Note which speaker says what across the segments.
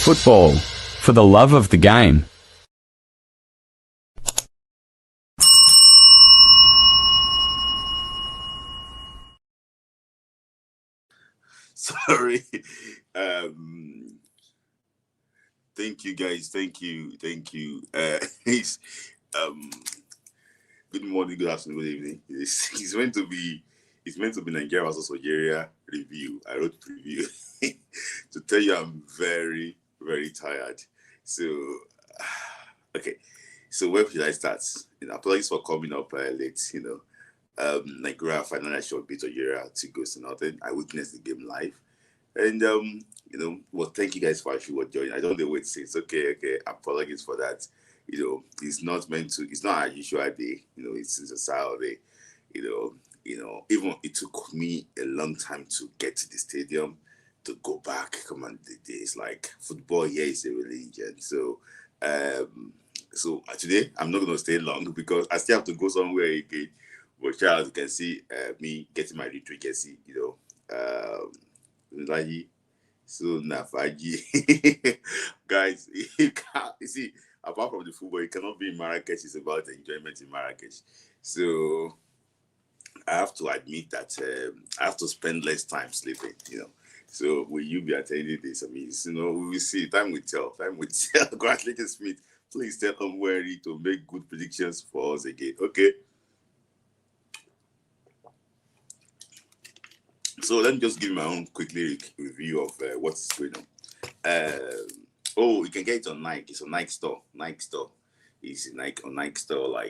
Speaker 1: Football, for the love of the game.
Speaker 2: Sorry. Thank you, guys. Thank you. He's, good morning, good afternoon, good evening. It's meant to be Nigeria versus Algeria review. I wrote review to tell you I'm very, very tired. So, okay. So where should I start? Apologies for coming up late. Nigeria finally showed beat Algeria 2-0. I witnessed the game live, and well, thank you guys for actually joining. I don't know what to say. It's okay. Apologies for that. It's not meant to. It's not a usual day. It's a Saturday. Even it took me a long time to get to the stadium, to go back. Come on, it's like football here is a religion. So, today I'm not going to stay long because I still have to go somewhere again. But Charles, you can see me getting my retreat. You can see, so Nafaji. Guys, you see, apart from the football, you cannot be in Marrakesh. It's about the enjoyment in Marrakesh. So I have to admit that I have to spend less time sleeping, So will you be attending this? I mean, we will see. Time will tell. Congratulations, Smith. Please tell them wary to make good predictions for us again. Okay. So let me just give my own quickly review of what's going on. You can get it on Nike. It's on Nike store. It's on Nike store.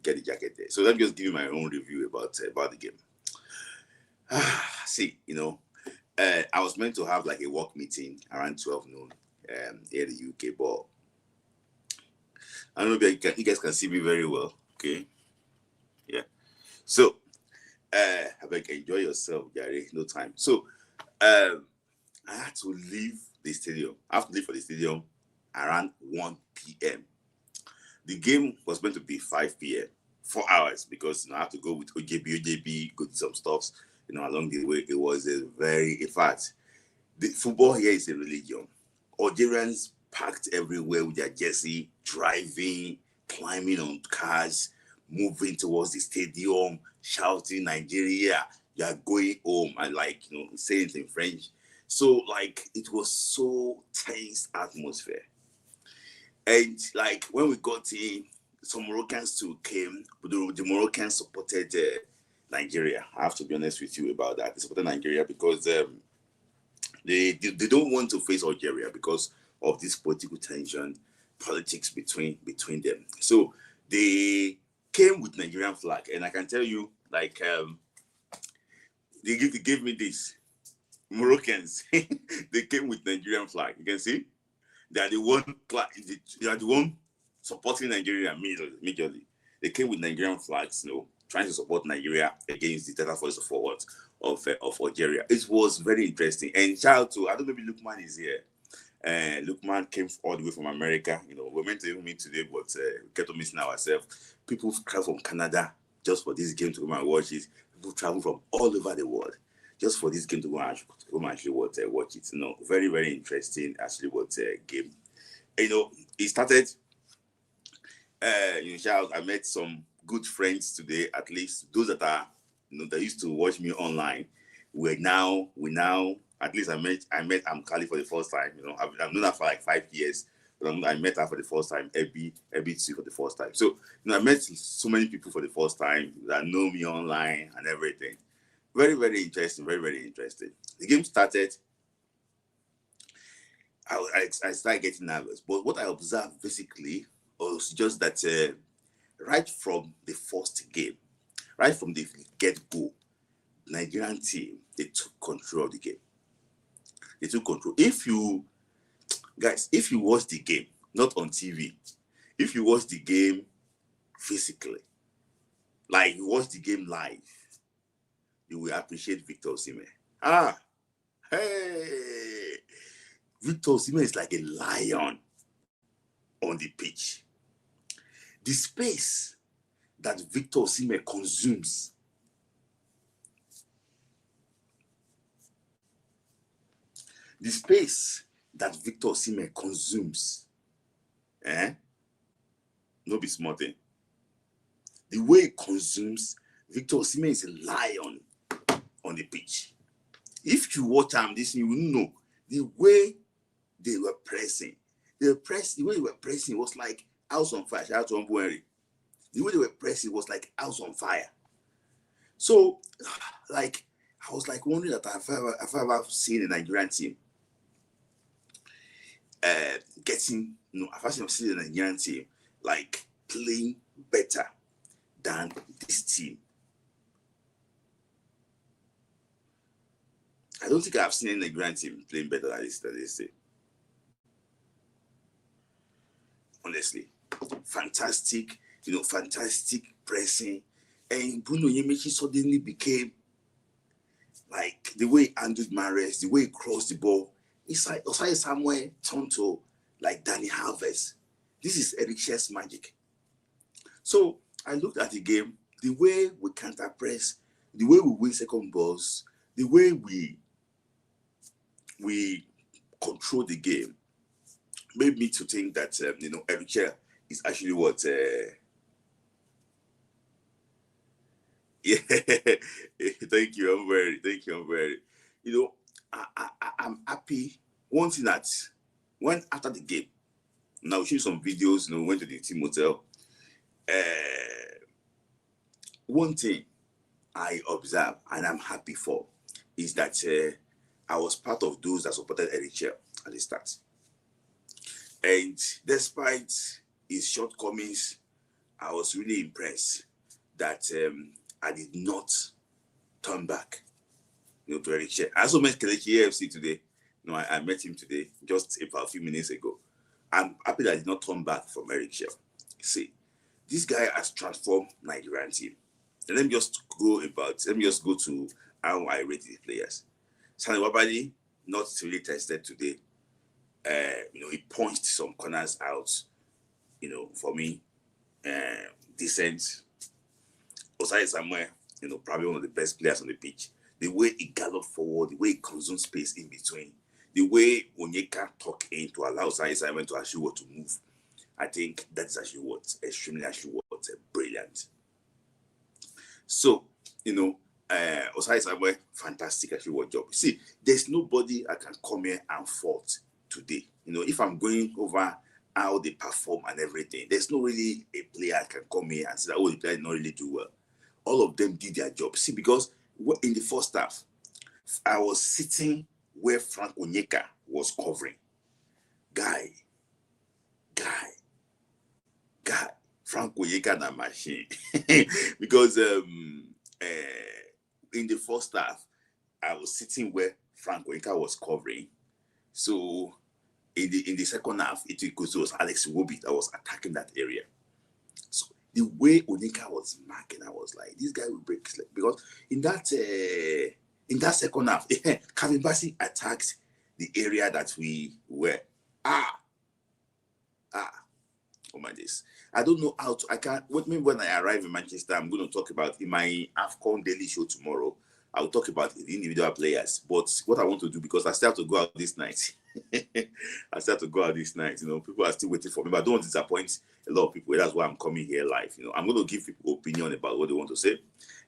Speaker 2: Get the jacket there. So let me just give you my own review about the game. See, I was meant to have like a work meeting around 12 noon here in the UK, but I don't know if you guys can see me very well. Okay, yeah. So. I beg, enjoy yourself, Gary. No time. So, I had to leave the stadium. I have to leave for the stadium around 1 p.m. The game was meant to be 5 p.m. 4 hours because I have to go with OJB, go to some stuffs. Along the way, it was in fact, the football here is a religion. Algerians packed everywhere with their jersey, driving, climbing on cars, moving towards the stadium, shouting Nigeria, you are going home, and saying it in French. So it was so tense atmosphere. And when we got in, some Moroccans too came, but the Moroccans supported Nigeria. I have to be honest with you about that. They supported Nigeria because they don't want to face Algeria because of this political tension, politics between them. So they came with Nigerian flag, and I can tell you, they gave me this. Moroccans, they came with Nigerian flag. You can see they are the one supporting Nigeria majorly. They came with Nigerian flags, trying to support Nigeria against the Delta Force forward of Algeria. It was very interesting. And shout out to, I don't know if Lukman is here. Lukman came all the way from America. We're meant to meet today, but we kept missing ourselves. People travel from Canada just for this game to come and watch it. People travel from all over the world just for this game to go and actually watch it. Very, very interesting actually game. It started. I met some good friends today. At least those that are that used to watch me online. We now. At least I met Amkali for the first time. I've known her for 5 years. But I met her for the first time, Abby too for the first time. So, I met so many people for the first time that know me online and everything. Very, very interesting. Very, very interesting. The game started. I started getting nervous. But what I observed basically was just that right from the first game, right from the get-go, Nigerian team, they took control of the game. They took control. If you watch the game, not on TV, if you watch the game physically, like you watch the game live, you will appreciate Victor Osimhen. Hey, Victor Osimhen is like a lion on the pitch. The space that Victor Osimhen consumes, the space that Victor Osimhen consumes. No be small thing. The way he consumes, Victor Osimhen is a lion on the pitch. If you watch him, this you will know the way they were pressing. The way they were pressing was like house on fire. Shout out to Umbueri. The way they were pressing was like house on fire. So, like, I was like wondering that I've ever seen a Nigerian team getting, I've seen a Nigerian team like playing better than this team. I don't think I've seen any Nigerian team playing better than this team. Honestly, fantastic, fantastic pressing. And Bruno Yemichi suddenly became like the way he handled Mahrez, the way he crossed the ball. It's like Osai somewhere turned to like Danny Alves. This is Eric Schell's magic. So I looked at the game, the way we counter press, the way we win second balls, the way we control the game, made me to think that Eric Schell is actually what. Yeah, thank you. I'm very. I'm happy. One thing that when after the game, now we shoot some videos. Went to the team hotel. One thing I observe and I'm happy for is that I was part of those that supported Eric Schell at the start. And despite his shortcomings, I was really impressed that I did not turn back to Eric Schell. I also met Kelechi AFC today. I met him today, just about a few minutes ago. I'm happy that I did not turn back from Eric Schell. See, this guy has transformed Nigerian team. And let me just go to how I rate the players. Sani Wabadi, not really tested today. He punched some corners out. For me, decent. Osai Samuel, probably one of the best players on the pitch. The way he galloped forward, the way he consumed space in between, the way Onyeka tucked in to allow Osai Samuel to actually to move. I think that's actually extremely brilliant. So, Osai Samuel, fantastic actually job. See, there's nobody I can come here and fault today. If I'm going over how they perform and everything, there's no really a player I can come here and say that, the player did not really do well. All of them did their job. See, because in the first half, I was sitting where Frank Onyeka was covering. Guy, Frank Onyeka na machine. Because in the first half, I was sitting where Frank Onyeka was covering. So in the second half, it was Alex Iwobi that was attacking that area. So the way Onyeka was marking, I was like, this guy will break his leg. Because in that second half, Kevin Bassey attacked the area that we were. Oh my days. I don't know how to. I can't. When I arrive in Manchester, I'm going to talk about in my AFCON daily show tomorrow. I'll talk about the individual players. But what I want to do, because I still have to go out this night. People are still waiting for me, but I don't want to disappoint a lot of people. That's why I'm coming here live. I'm going to give people opinion about what they want to say.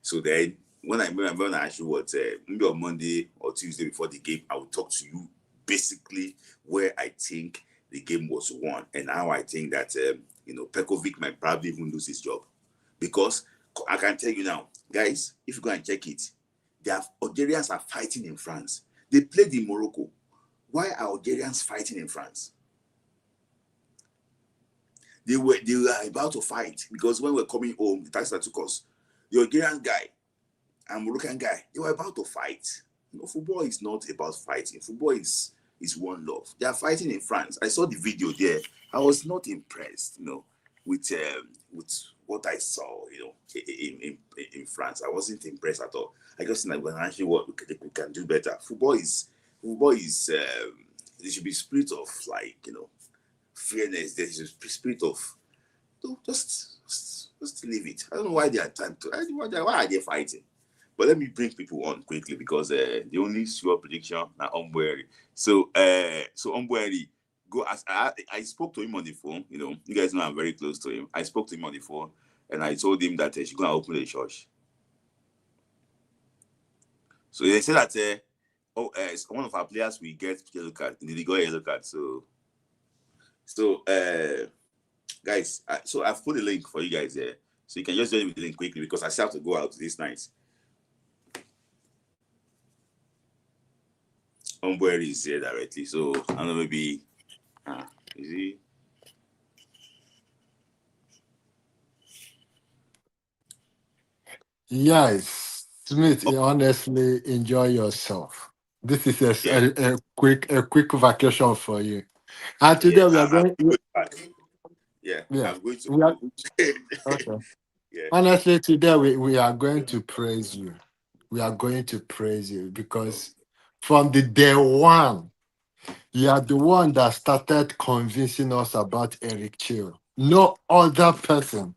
Speaker 2: So then, when I actually maybe on Monday or Tuesday before the game, I will talk to you basically where I think the game was won and how I think that Pekovic might probably even lose his job, because I can tell you now, guys, if you go and check it, Algerians are fighting in France. They played in Morocco. Why are Algerians fighting in France? They were about to fight because when we were coming home, the taxi that took us, the Algerian guy and Moroccan guy, they were about to fight. Football is not about fighting. Football is one love. They are fighting in France. I saw the video there. I was not impressed, with what I saw, in France. I wasn't impressed at all. I just think that actually we can do better. Football is there should be spirit of fairness. There should be spirit of just leave it. I don't know why they are why are they fighting? But let me bring people on quickly because the only sure prediction now Ombweri. So Ombweri, go as I spoke to him on the phone. You know, you guys know I'm very close to him. I spoke to him on the phone and I told him that she's gonna open the church. So they said that one of our players will get yellow card. Did he got a yellow card? So guys, so I've put a link for you guys there, so you can just join with the link quickly because I still have to go out this night. Ombweri is here directly, so I don't know, maybe is he?
Speaker 3: Yes, Smith, honestly, enjoy yourself. This is
Speaker 2: Yeah,
Speaker 3: a quick vacation for you. And
Speaker 2: yeah.
Speaker 3: today we are
Speaker 2: I'm
Speaker 3: going.
Speaker 2: going back. Yeah,
Speaker 3: Yeah,
Speaker 2: I'm going to.
Speaker 3: we are okay.
Speaker 2: Yeah.
Speaker 3: Honestly, today we are going to praise you. We are going to praise you because from the day one, you are the one that started convincing us about Eric Chill. No other person.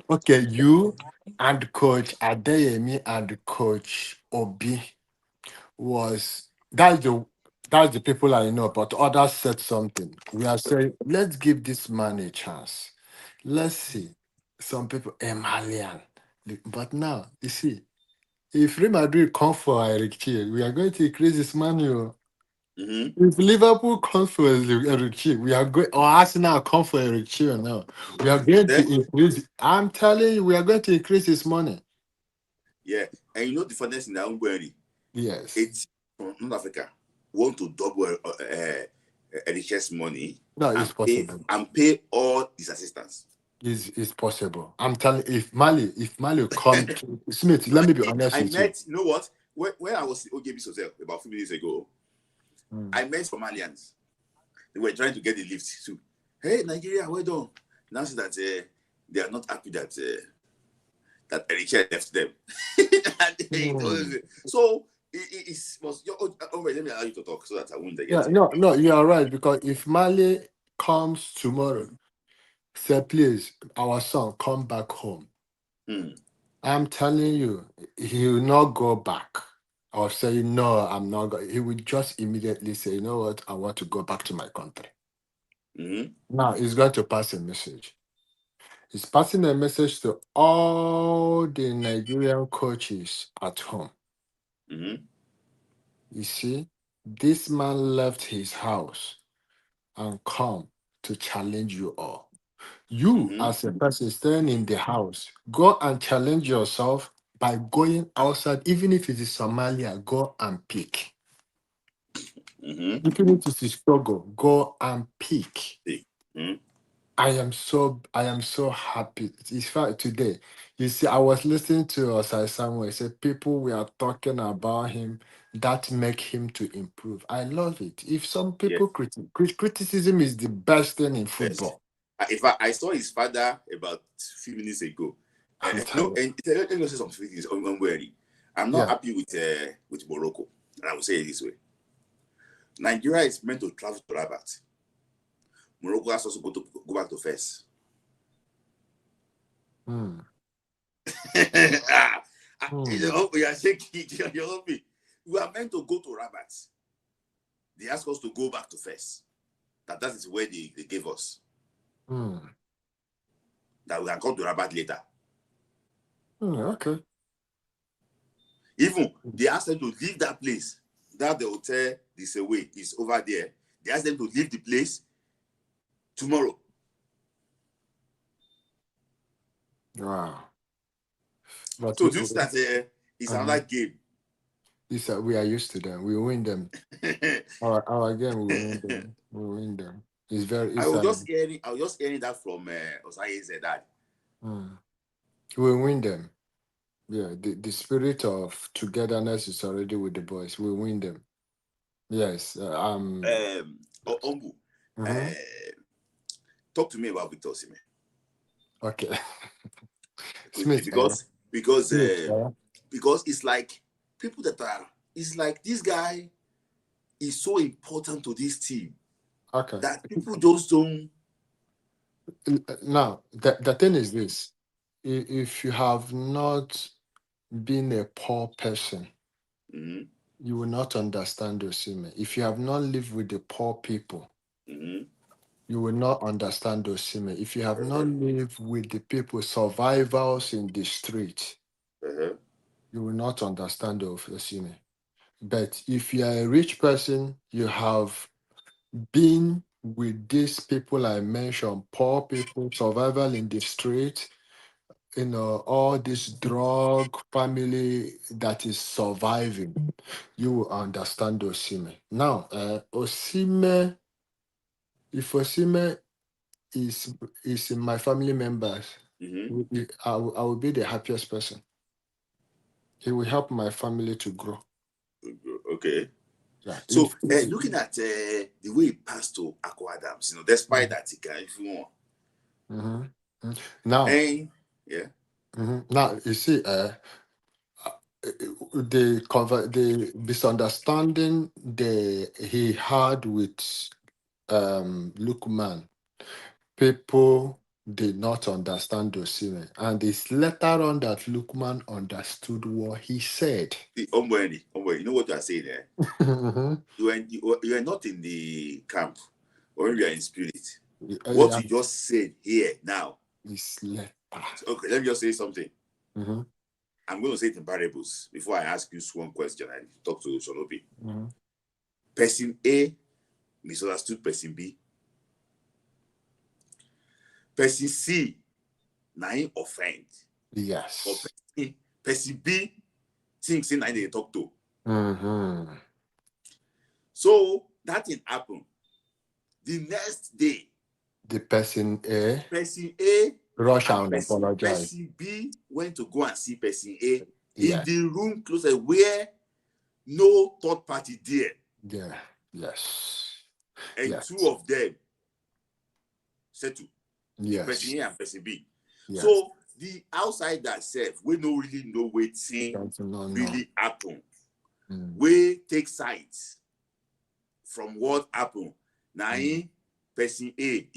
Speaker 3: Okay, you and Coach Adeyemi and Coach Obi was that's the people I know, but others said something. We are saying, let's give this man a chance. Let's see. Some people, Malian. But now, you see, if Real Madrid come for Eric Chie, we are going to increase his money. Oh.
Speaker 2: Mm-hmm.
Speaker 3: If Liverpool comes for Eric Chie, we are going, or Arsenal come for Eric Chie now, we are going
Speaker 2: Yeah.
Speaker 3: to increase. I'm telling you, we are going to increase his money.
Speaker 2: Yeah, and you know the funniest thing that Ombweri,
Speaker 3: Yes.
Speaker 2: it's from North Africa want to double NHS money
Speaker 3: No, it's
Speaker 2: and
Speaker 3: possible.
Speaker 2: pay all his assistants.
Speaker 3: Is possible. I'm telling if Mali come to Smith, let me be honest
Speaker 2: I
Speaker 3: with you.
Speaker 2: met, you know what? When I was in OGB Hotel about a few minutes ago,
Speaker 3: Mm.
Speaker 2: I met Somalians. They were trying to get the lift too. Hey, Nigeria, well done. Now see that they are not happy that Eritrea left them.
Speaker 3: Mm.
Speaker 2: So it was your let me allow you to talk so that I won't
Speaker 3: Yeah,
Speaker 2: get you.
Speaker 3: no, you are right because if Mali comes tomorrow, say please, our son, come back home.
Speaker 2: Hmm.
Speaker 3: I'm telling you, he will not go back or say no, I'm not going. He will just immediately say, you know what, I want to go back to my country.
Speaker 2: Mm-hmm.
Speaker 3: Now he's going to pass a message. He's passing a message to all the Nigerian coaches at home.
Speaker 2: Mm-hmm.
Speaker 3: You see, this man left his house and come to challenge you all. You,
Speaker 2: Mm-hmm.
Speaker 3: as a person staying in the house, go and challenge yourself by going outside, even if it is Somalia, go and pick.
Speaker 2: Mm-hmm.
Speaker 3: Even if it is struggle, go and pick.
Speaker 2: Mm-hmm.
Speaker 3: I am so happy. It's fact today. You see, I was listening to Osai Samuel. He said people we are talking about him that make him to improve. I love it. If some
Speaker 2: Yes.
Speaker 3: people criticism is the best thing in
Speaker 2: Yes.
Speaker 3: football.
Speaker 2: In fact, I saw his father about a few minutes ago.
Speaker 3: I'm
Speaker 2: No,
Speaker 3: tired.
Speaker 2: and let me say some things on Mbweri. I'm not
Speaker 3: Yeah.
Speaker 2: happy with Morocco, and I will say it this way: Nigeria is meant to travel to Rabat. Morocco has also go back to first.
Speaker 3: Hmm.
Speaker 2: You
Speaker 3: Hmm.
Speaker 2: know, we are shaking. You know me. We are meant to go to Rabat. They asked us to go back to first. That is where they gave us.
Speaker 3: Hmm.
Speaker 2: That we can come to Rabat later.
Speaker 3: Okay.
Speaker 2: Even they asked them to leave that place. That the hotel is away, is over there. They asked them to leave the place tomorrow.
Speaker 3: Wow. But
Speaker 2: So this that is
Speaker 3: uh-huh.
Speaker 2: another game.
Speaker 3: We are used to them. We win them. Our game, we win them. We win them. It's very
Speaker 2: I
Speaker 3: it's
Speaker 2: was just hearing that from Osaye's dad.
Speaker 3: hmm. We win them. Yeah, the spirit of togetherness is already with the boys. We win them. Yes.
Speaker 2: Ombu,
Speaker 3: Mhm.
Speaker 2: uh, talk to me about Victor Osimhen
Speaker 3: Okay.
Speaker 2: quickly
Speaker 3: Smith, eh? Smith, eh?
Speaker 2: because it's like people that are it's like this guy is so important to this team
Speaker 3: Okay.
Speaker 2: that people just don't.
Speaker 3: Now, the thing is this. If you have not being a poor person,
Speaker 2: Mm-hmm.
Speaker 3: you will not understand Osimhen. If you have not lived with the poor people,
Speaker 2: Mm-hmm.
Speaker 3: you will not understand Osimhen. If you have not
Speaker 2: Uh-huh.
Speaker 3: lived with the people, survivors in the street,
Speaker 2: Uh-huh.
Speaker 3: you will not understand Osimhen. But if you are a rich person, you have been with these people I mentioned, poor people, survival in the street, all this drug family that is surviving, you will understand Osimhen. Now, Osimhen, if Osimhen is in my family members,
Speaker 2: Mm-hmm.
Speaker 3: I will be the happiest person. He will help my family to grow.
Speaker 2: Okay.
Speaker 3: Yeah.
Speaker 2: So looking at the way he passed to Akko Adams, despite
Speaker 3: Mhm,
Speaker 2: that he can if you want.
Speaker 3: mhm, mhm. Now,
Speaker 2: And yeah.
Speaker 3: now you see, the misunderstanding he had with Lukman, people did not understand Osimhen, and it's later on that Lukman understood what he said.
Speaker 2: See, Ombweni, you know what you are saying there?
Speaker 3: Mhm.
Speaker 2: You are not in the camp, or you are in spirit. What
Speaker 3: Yeah,
Speaker 2: you just said here now.
Speaker 3: it's later.
Speaker 2: Okay, let me just say something.
Speaker 3: Mhm,
Speaker 2: I'm going to say it in parables before I ask you one question and talk to Sonobi.
Speaker 3: mhm.
Speaker 2: Person A misunderstood person B. Person C, na him offend. Or
Speaker 3: Yes.
Speaker 2: person B thinks na him they talk to.
Speaker 3: Mm-hmm.
Speaker 2: So that thing happen. The next day,
Speaker 3: The person A
Speaker 2: person A
Speaker 3: rush
Speaker 2: and
Speaker 3: and apologize.
Speaker 2: person B went to go and see person A in
Speaker 3: Yeah,
Speaker 2: the room closer where no third party there.
Speaker 3: yeah, yes,
Speaker 2: And two
Speaker 3: yes,
Speaker 2: of them settle. The person
Speaker 3: yes,
Speaker 2: A and person B.
Speaker 3: yes.
Speaker 2: So the outsider self, we don't really know wetin
Speaker 3: That's no, no.
Speaker 2: really happen.
Speaker 3: Mm.
Speaker 2: We take sides from what happened. Now,
Speaker 3: Mm.
Speaker 2: person A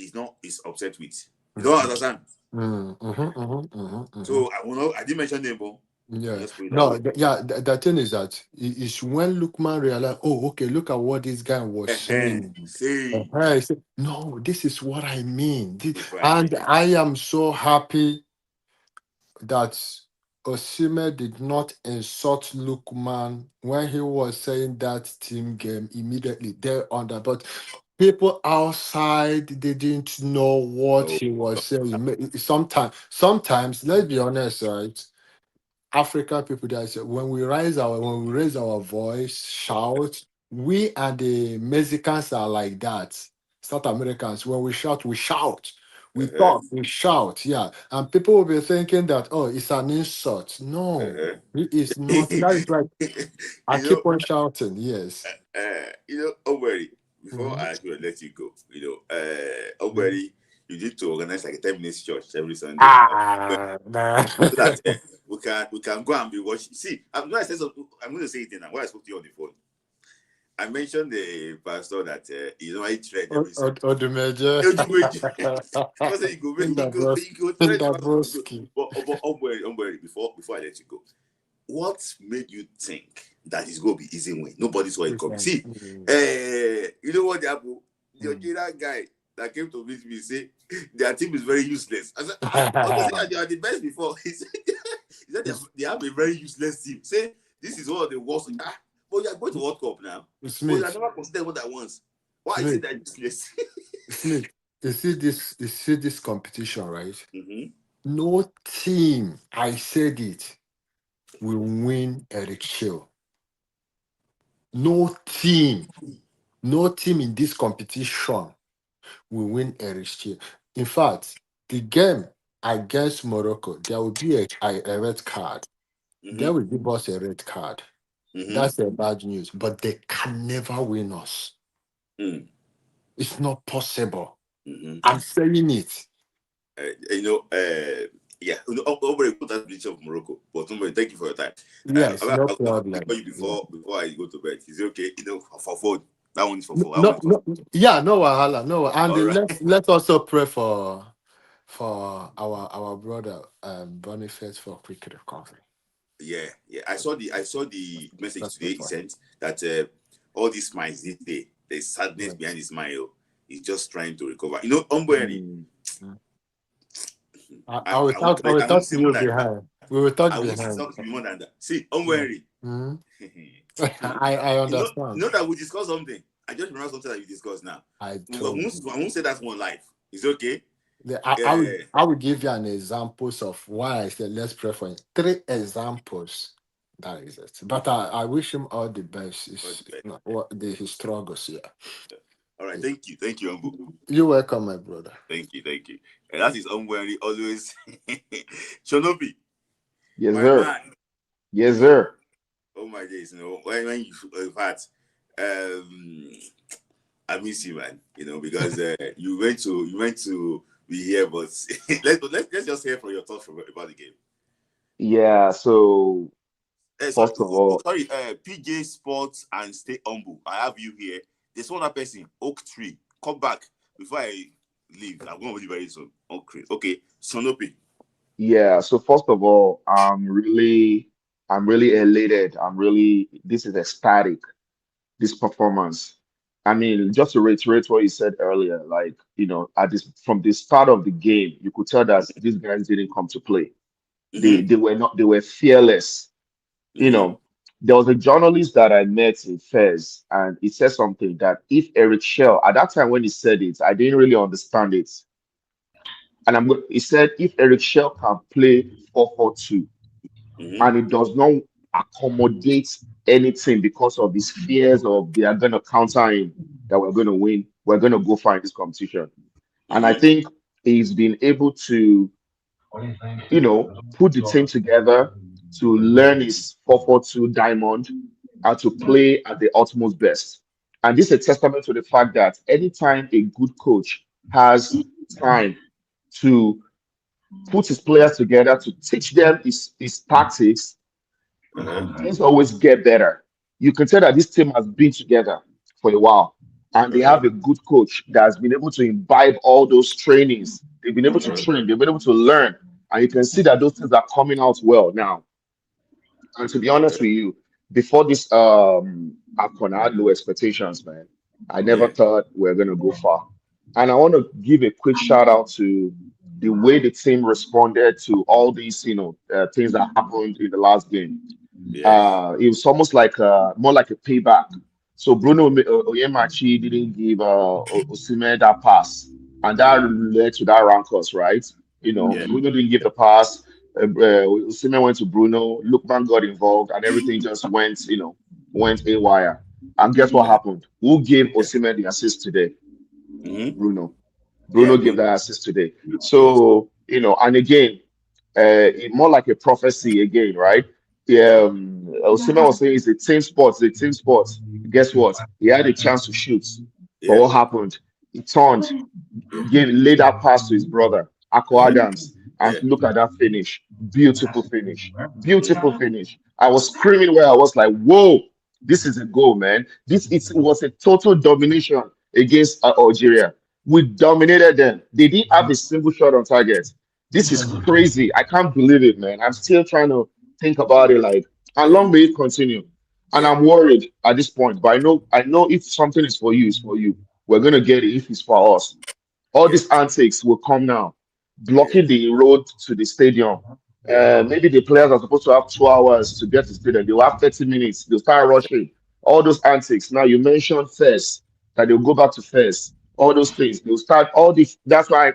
Speaker 2: is upset with. You don't
Speaker 3: Mhm.
Speaker 2: understand?
Speaker 3: Mm. Mhm, mhm, mhm, mhm.
Speaker 2: So I will not. I didn't mention name, but I
Speaker 3: Yeah,
Speaker 2: just put it that
Speaker 3: no,
Speaker 2: way.
Speaker 3: the thing is that it's when Lukman realized, oh, okay, look at what this guy was saying.
Speaker 2: Say
Speaker 3: He said, no, this is what I mean.
Speaker 2: this is what I
Speaker 3: And
Speaker 2: mean.
Speaker 3: I am so happy that Osimhen did not insult Lukman when he was saying that team game immediately there on that. But people outside they didn't know what
Speaker 2: No,
Speaker 3: he was saying. Sometimes, let's be honest, right? African people that say when we raise our voice, shout, we and the Mexicans are like that. South Americans, when we shout. We
Speaker 2: uh-huh,
Speaker 3: talk, we shout, yeah. And people will be thinking that, oh, it's an insult. No,
Speaker 2: uh-huh.
Speaker 3: it is not. That is like I
Speaker 2: you know,
Speaker 3: keep on shouting, yes.
Speaker 2: don't worry. Before
Speaker 3: Mhm,
Speaker 2: I actually let you go, don't
Speaker 3: mhm.
Speaker 2: worry. You need to organize like a 10 minutes church every Sunday.
Speaker 3: Ah, nah.
Speaker 2: So that we can go and be watching. See, I'm going to say it now. When I spoke to you on the phone, I mentioned the pastor that I trend every Sunday.
Speaker 3: The major.
Speaker 2: Because you go, you go
Speaker 3: In
Speaker 2: trend.
Speaker 3: the broski.
Speaker 2: But I'm worried. Before I let you go, what made you think that it's going to be easy win? Nobody saw it coming. See, you know what happened? The Algeria guy that came to meet me say their team is very useless. I said, okay, say they are the best before. He said they have a very useless team. Say this is one of the worst. But you are going to World Cup now. But you are
Speaker 3: Smith,
Speaker 2: never considered what I once. Why is it
Speaker 3: Smith,
Speaker 2: that useless?
Speaker 3: Smith. You see this competition, right?
Speaker 2: Mm-hmm.
Speaker 3: No team, I said it, will win Eric Shield. No team, no team in this competition will win Eric Shield. In fact, the game against Morocco, there will be a red card. They
Speaker 2: Mm-hmm.
Speaker 3: will give us a red card.
Speaker 2: Mm-hmm.
Speaker 3: That's a bad news, but they can never win us.
Speaker 2: Mm-hmm.
Speaker 3: It's not possible.
Speaker 2: Mm-hmm.
Speaker 3: I'm saying it.
Speaker 2: Yeah, nobody put that picture of Morocco, but nobody, thank you for your time.
Speaker 3: Yes, no
Speaker 2: I'll call
Speaker 3: problem.
Speaker 2: you
Speaker 3: Yeah.
Speaker 2: before I go to bed. Is it okay? For phone. That one is for
Speaker 3: No,
Speaker 2: phone. That one
Speaker 3: no,
Speaker 2: is for
Speaker 3: no, yeah, no wahala, no. And
Speaker 2: all right.
Speaker 3: let's also pray for our brother Boniface for quick recovery.
Speaker 2: yeah. I saw the message
Speaker 3: Let's
Speaker 2: today
Speaker 3: pray
Speaker 2: he
Speaker 3: for him.
Speaker 2: sent that all these smiles this day, there's sadness behind
Speaker 3: Yes.
Speaker 2: his smile. He's just trying to recover. You know, Umbury,
Speaker 4: Mm.
Speaker 3: I will talk. I will
Speaker 2: I want to
Speaker 3: talk
Speaker 2: say
Speaker 3: to
Speaker 2: more
Speaker 3: you
Speaker 2: than that.
Speaker 3: behind. We will talk
Speaker 2: I wish his
Speaker 3: behind.
Speaker 2: talk to be more than that. See,
Speaker 3: Yeah.
Speaker 2: Umbury,
Speaker 3: Mhm.
Speaker 2: you
Speaker 3: I
Speaker 2: know,
Speaker 3: understand.
Speaker 2: that we discussed something. I just remember something that we discussed now.
Speaker 3: I
Speaker 2: I
Speaker 3: told you.
Speaker 2: won't say that one life. Is it okay?
Speaker 3: I will give you an examples of why I said let's pray for him. 3 examples. That is it. But I wish him all the best. It's
Speaker 2: Okay.
Speaker 3: not what his struggles. Yeah.
Speaker 2: All right.
Speaker 3: Yeah.
Speaker 2: Thank you, Umbu.
Speaker 3: You're welcome, my brother.
Speaker 2: Thank you. And that is Umbury always. Shonobi,
Speaker 4: Yes,
Speaker 2: my
Speaker 4: sir.
Speaker 2: man. You
Speaker 4: Yes,
Speaker 2: know,
Speaker 4: sir.
Speaker 2: oh my days. You know, when you in fact, I miss you, man. You know, because you went to be here, but let's just hear from your thoughts about the game.
Speaker 4: Yeah. So
Speaker 2: Sorry,
Speaker 4: first of all,
Speaker 2: sorry. PJ Sports and Stay Humble. I have you here. There's one other person, Oak Tree. Come back before I leave. I'm going to leave very soon. Okay. Sonopi.
Speaker 4: yeah. So first of all, I'm really elated. This is ecstatic. This performance. I mean, just to reiterate what you said earlier, like, at this from the start of the game, you could tell that these guys didn't come to play.
Speaker 2: Mm-hmm.
Speaker 4: They were fearless. You
Speaker 2: Mm-hmm.
Speaker 4: know, there was a journalist that I met in Fez, and he said something that if Eric Shell, at that time when he said it, I didn't really understand it. And he said if Eric Shell can play 4-4-2
Speaker 2: Mm-hmm.
Speaker 4: and it does not accommodate anything because of his fears of they are going to counter him, that we're going to win, we're going to go far in this competition. And I
Speaker 2: Mm-hmm.
Speaker 4: think he's been able to, put the team together to learn his 4-4-2 diamond and to play at the utmost best. And this is a testament to the fact that anytime a good coach has time to put his players together to teach them his tactics,
Speaker 2: Uh-huh.
Speaker 4: things always get better. You can tell that this team has been together for a while, and they
Speaker 2: Uh-huh.
Speaker 4: have a good coach that has been able to imbibe all those trainings. They've been able to
Speaker 2: Uh-huh.
Speaker 4: train, they've been able to learn, and you can see that those things are coming out well now. And to be honest
Speaker 2: Uh-huh.
Speaker 4: with you, before this AFCON, I had low expectations, man. I never
Speaker 2: Yeah.
Speaker 4: thought we are gonna go far. And I want to give a quick shout out to the way the team responded to all these, things that happened in the last game.
Speaker 2: Yes.
Speaker 4: It was almost like more like a payback. So Bruno Oyemachi didn't give Osimhen that pass, and that led to that rankles, right?
Speaker 2: Yeah.
Speaker 4: Bruno didn't give the pass. Osimhen went to Bruno. Lookman got involved, and everything just went haywire. And guess what
Speaker 2: Yeah.
Speaker 4: happened? Who gave
Speaker 2: Yeah.
Speaker 4: Osimhen the assist today?
Speaker 2: Mm-hmm.
Speaker 4: Bruno.
Speaker 2: Yeah,
Speaker 4: Bruno gave
Speaker 2: Bruno.
Speaker 4: that assist today.
Speaker 2: Yes.
Speaker 4: So and again, more like a prophecy again, right? Yeah, Osimhen was saying it's a team sport, it's a team sport. Guess what? He had a chance to shoot, but
Speaker 2: Yeah.
Speaker 4: what happened? He turned,
Speaker 2: Yeah.
Speaker 4: laid that pass to his brother, Akko
Speaker 2: Mm-hmm.
Speaker 4: Adams, and
Speaker 2: Yeah.
Speaker 4: look at that finish. Beautiful finish. Beautiful
Speaker 2: Mm-hmm.
Speaker 4: finish. I was screaming where I was like, whoa, this is a goal, man. It was a total domination against Algeria. We dominated them. They didn't have a single shot on target. This is crazy. I can't believe it, man. I'm still trying to think about it like, and long may it continue. And
Speaker 2: Yeah.
Speaker 4: I'm worried at this point, but I know if something is for you, it's for you. We're gonna get it if it's for us. All
Speaker 2: Yeah.
Speaker 4: these antics will come now,
Speaker 2: Yeah.
Speaker 4: blocking the road to the stadium. Maybe the players are supposed to have 2 hours to get to the stadium. They'll have 30 minutes. They'll start rushing. All those antics. Now you mentioned first that they'll go back to first. All those things. They'll start all this. That's why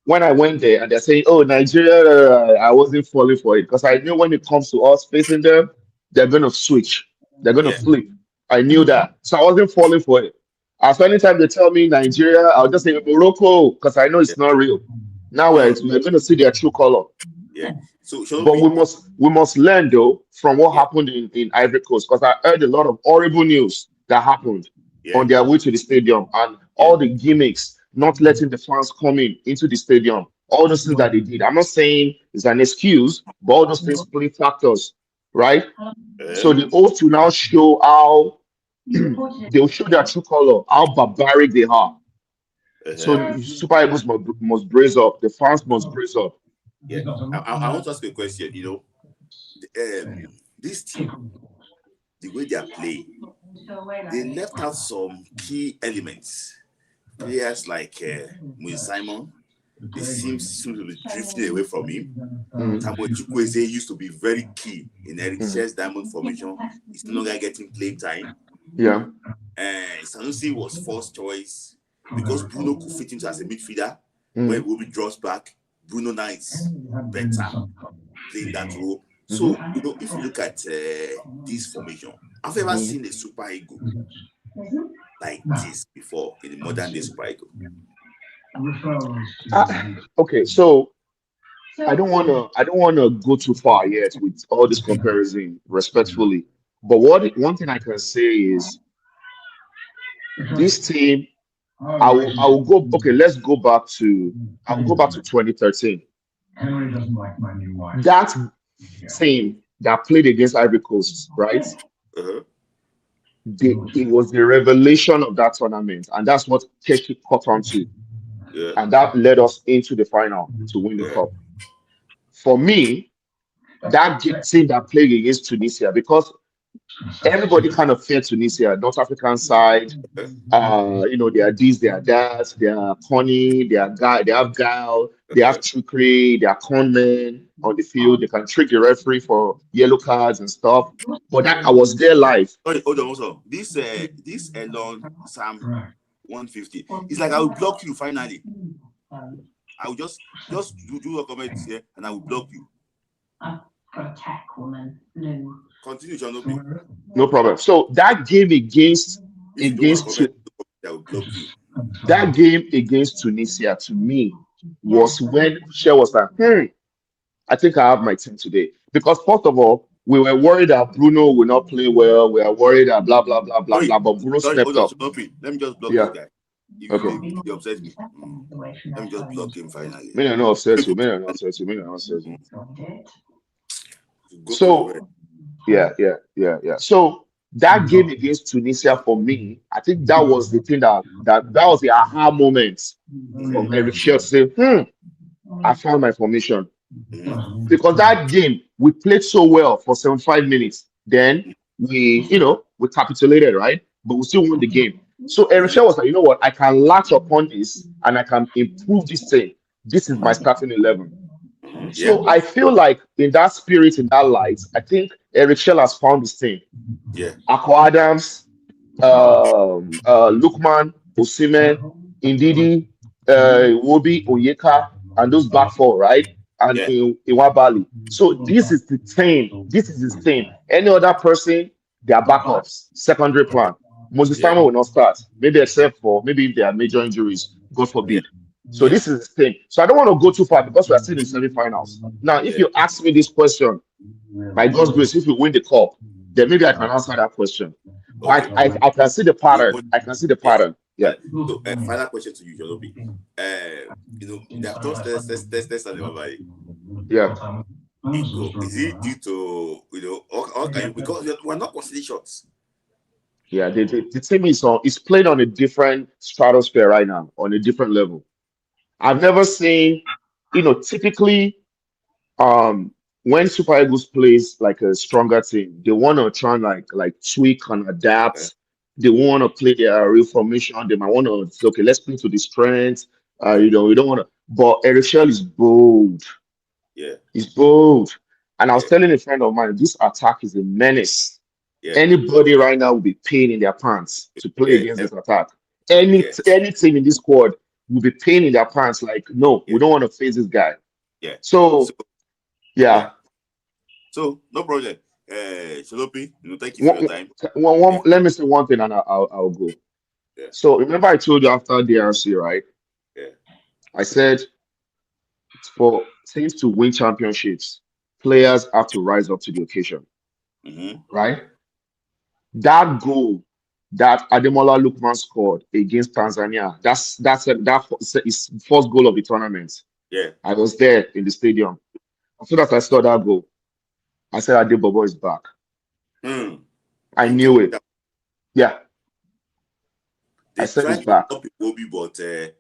Speaker 4: when I went there and they're saying, "Oh, Nigeria," I wasn't falling for it because I knew when it comes to us facing them, they're gonna switch, they're gonna
Speaker 2: Yeah.
Speaker 4: flip. I knew that, so I wasn't falling for it. As anytime they tell me Nigeria, I'll just say Morocco because I know
Speaker 2: Yeah.
Speaker 4: it's not real. Now
Speaker 2: No, no.
Speaker 4: we're gonna see their true color.
Speaker 2: Yeah. So
Speaker 4: But
Speaker 2: Shonobi.
Speaker 4: we must learn though from what
Speaker 2: Yeah.
Speaker 4: happened in Ivory Coast because I heard a lot of horrible news that happened
Speaker 2: Yeah.
Speaker 4: on their way to the stadium and
Speaker 2: Yeah.
Speaker 4: all the gimmicks, not letting the fans come into the stadium, all those things that they did. I'm not saying it's an excuse, but all those things play factors, right? So
Speaker 2: Uh-huh.
Speaker 4: the oath will now show how they'll show their true color, how barbaric they are. So
Speaker 2: Uh-huh.
Speaker 4: the Super Eagles must brace up, the fans must brace up.
Speaker 2: Yeah. I want to ask you a question. You know, this team, the way they are playing, they left out some key elements. Players like Simon, they seem to be drifting away from him. Samuel Chukwueze used to be very key in Eric Schell's diamond formation. He's no longer getting playing time.
Speaker 4: Yeah.
Speaker 2: Sanusi was first choice because Bruno could fit into as a midfielder. When Iwobi draws back, Bruno now is better playing that role. So, if you look at this formation, I've ever seen a Super Eagle like this before in the modern day Super Eagle.
Speaker 4: Okay, so I don't wanna go too far yet with all this comparison, respectfully. But one thing I can say is this team. I will go. Okay, let's go back to. I will go back to 2013. That team that played against Ivory Coast, right? It was the revelation of that tournament, and that's what Keshi caught on to. And that led us into the final to win the cup. For me, that team that played against Tunisia, because everybody kind of feared Tunisia, North African side. They are this, they are that, they are corny, they are guy, they have guile, they have trickery, they are con men on the field. They can trick the referee for yellow cards and stuff. But that I was there live.
Speaker 2: Hold on, also. This Elon Sam 150. It's like I will block you finally. I will just do a comment here and I will block you.
Speaker 5: Got a tech woman. No.
Speaker 2: Continue, John.
Speaker 4: No problem. So that game against that game against Tunisia to me was when Shell was like, I think I have my team today. Because first of all, we were worried that Bruno will not play well. We are worried that blah blah blah blah blah. But Bruno stepped up.
Speaker 2: Let me just block this guy. If you upset me, let me just block him finally.
Speaker 4: Me not upset you. So yeah. So that game against Tunisia for me, I think that was the thing that was the aha moment from Eric Schell to say, I found my formation. Because that game we played so well for 75 minutes. Then we capitulated, right? But we still won the game. So Eric Schell was like, you know what? I can latch upon this and I can improve this thing. This is my starting 11. So I feel like in that spirit, in that light, I think Eric Schell has found his thing. Akko Adams, Lukman, Osimhen, Ndidi, Iwobi, Onyeka, and those back four, right? And Iwabali. So this is the team. This is his team. Any other person, they are backups, secondary plan. Moses Simon will not start, maybe except for maybe if there are major injuries, God forbid. So this is the thing. So I don't want to go too far because we are still in semi-finals. Now, if you ask me this question, by God's grace, if we win the cup, then maybe I can answer that question. But I can see the pattern. I can see the pattern. Yeah.
Speaker 2: So, final question to you, Jolobi. Let's start about it.
Speaker 4: Yeah.
Speaker 2: Is it due to because we're not considering shots?
Speaker 4: Yeah, the team is playing on a different stratosphere right now, on a different level. I've never seen, typically, when Super Eagles plays like a stronger team, they want to try and like tweak and adapt. They want to play their real formation. They might want to say, okay, let's play to the strengths. We don't want to. But Eric Schell is bold.
Speaker 2: Yeah,
Speaker 4: he's bold. And I was telling a friend of mine, this attack is a menace. Yeah. Anybody right now will be peeing in their pants to play against this attack. Any team in this squad will be peeing in their pants. Like, no, we don't want to face this guy.
Speaker 2: Yeah.
Speaker 4: So
Speaker 2: So no problem. Sholopi, thank you for your time.
Speaker 4: Let me say one thing, and I'll go.
Speaker 2: Yeah.
Speaker 4: So remember, I told you after DRC, right?
Speaker 2: Yeah.
Speaker 4: I said for teams to win championships, players have to rise up to the occasion. Right? That goal that Ademola Lookman scored against Tanzania, that's his first goal of the tournament.
Speaker 2: Yeah,
Speaker 4: I was there in the stadium. As soon as I saw that goal, I said Adebobo is back. I knew it. Yeah. I said he's back.
Speaker 2: But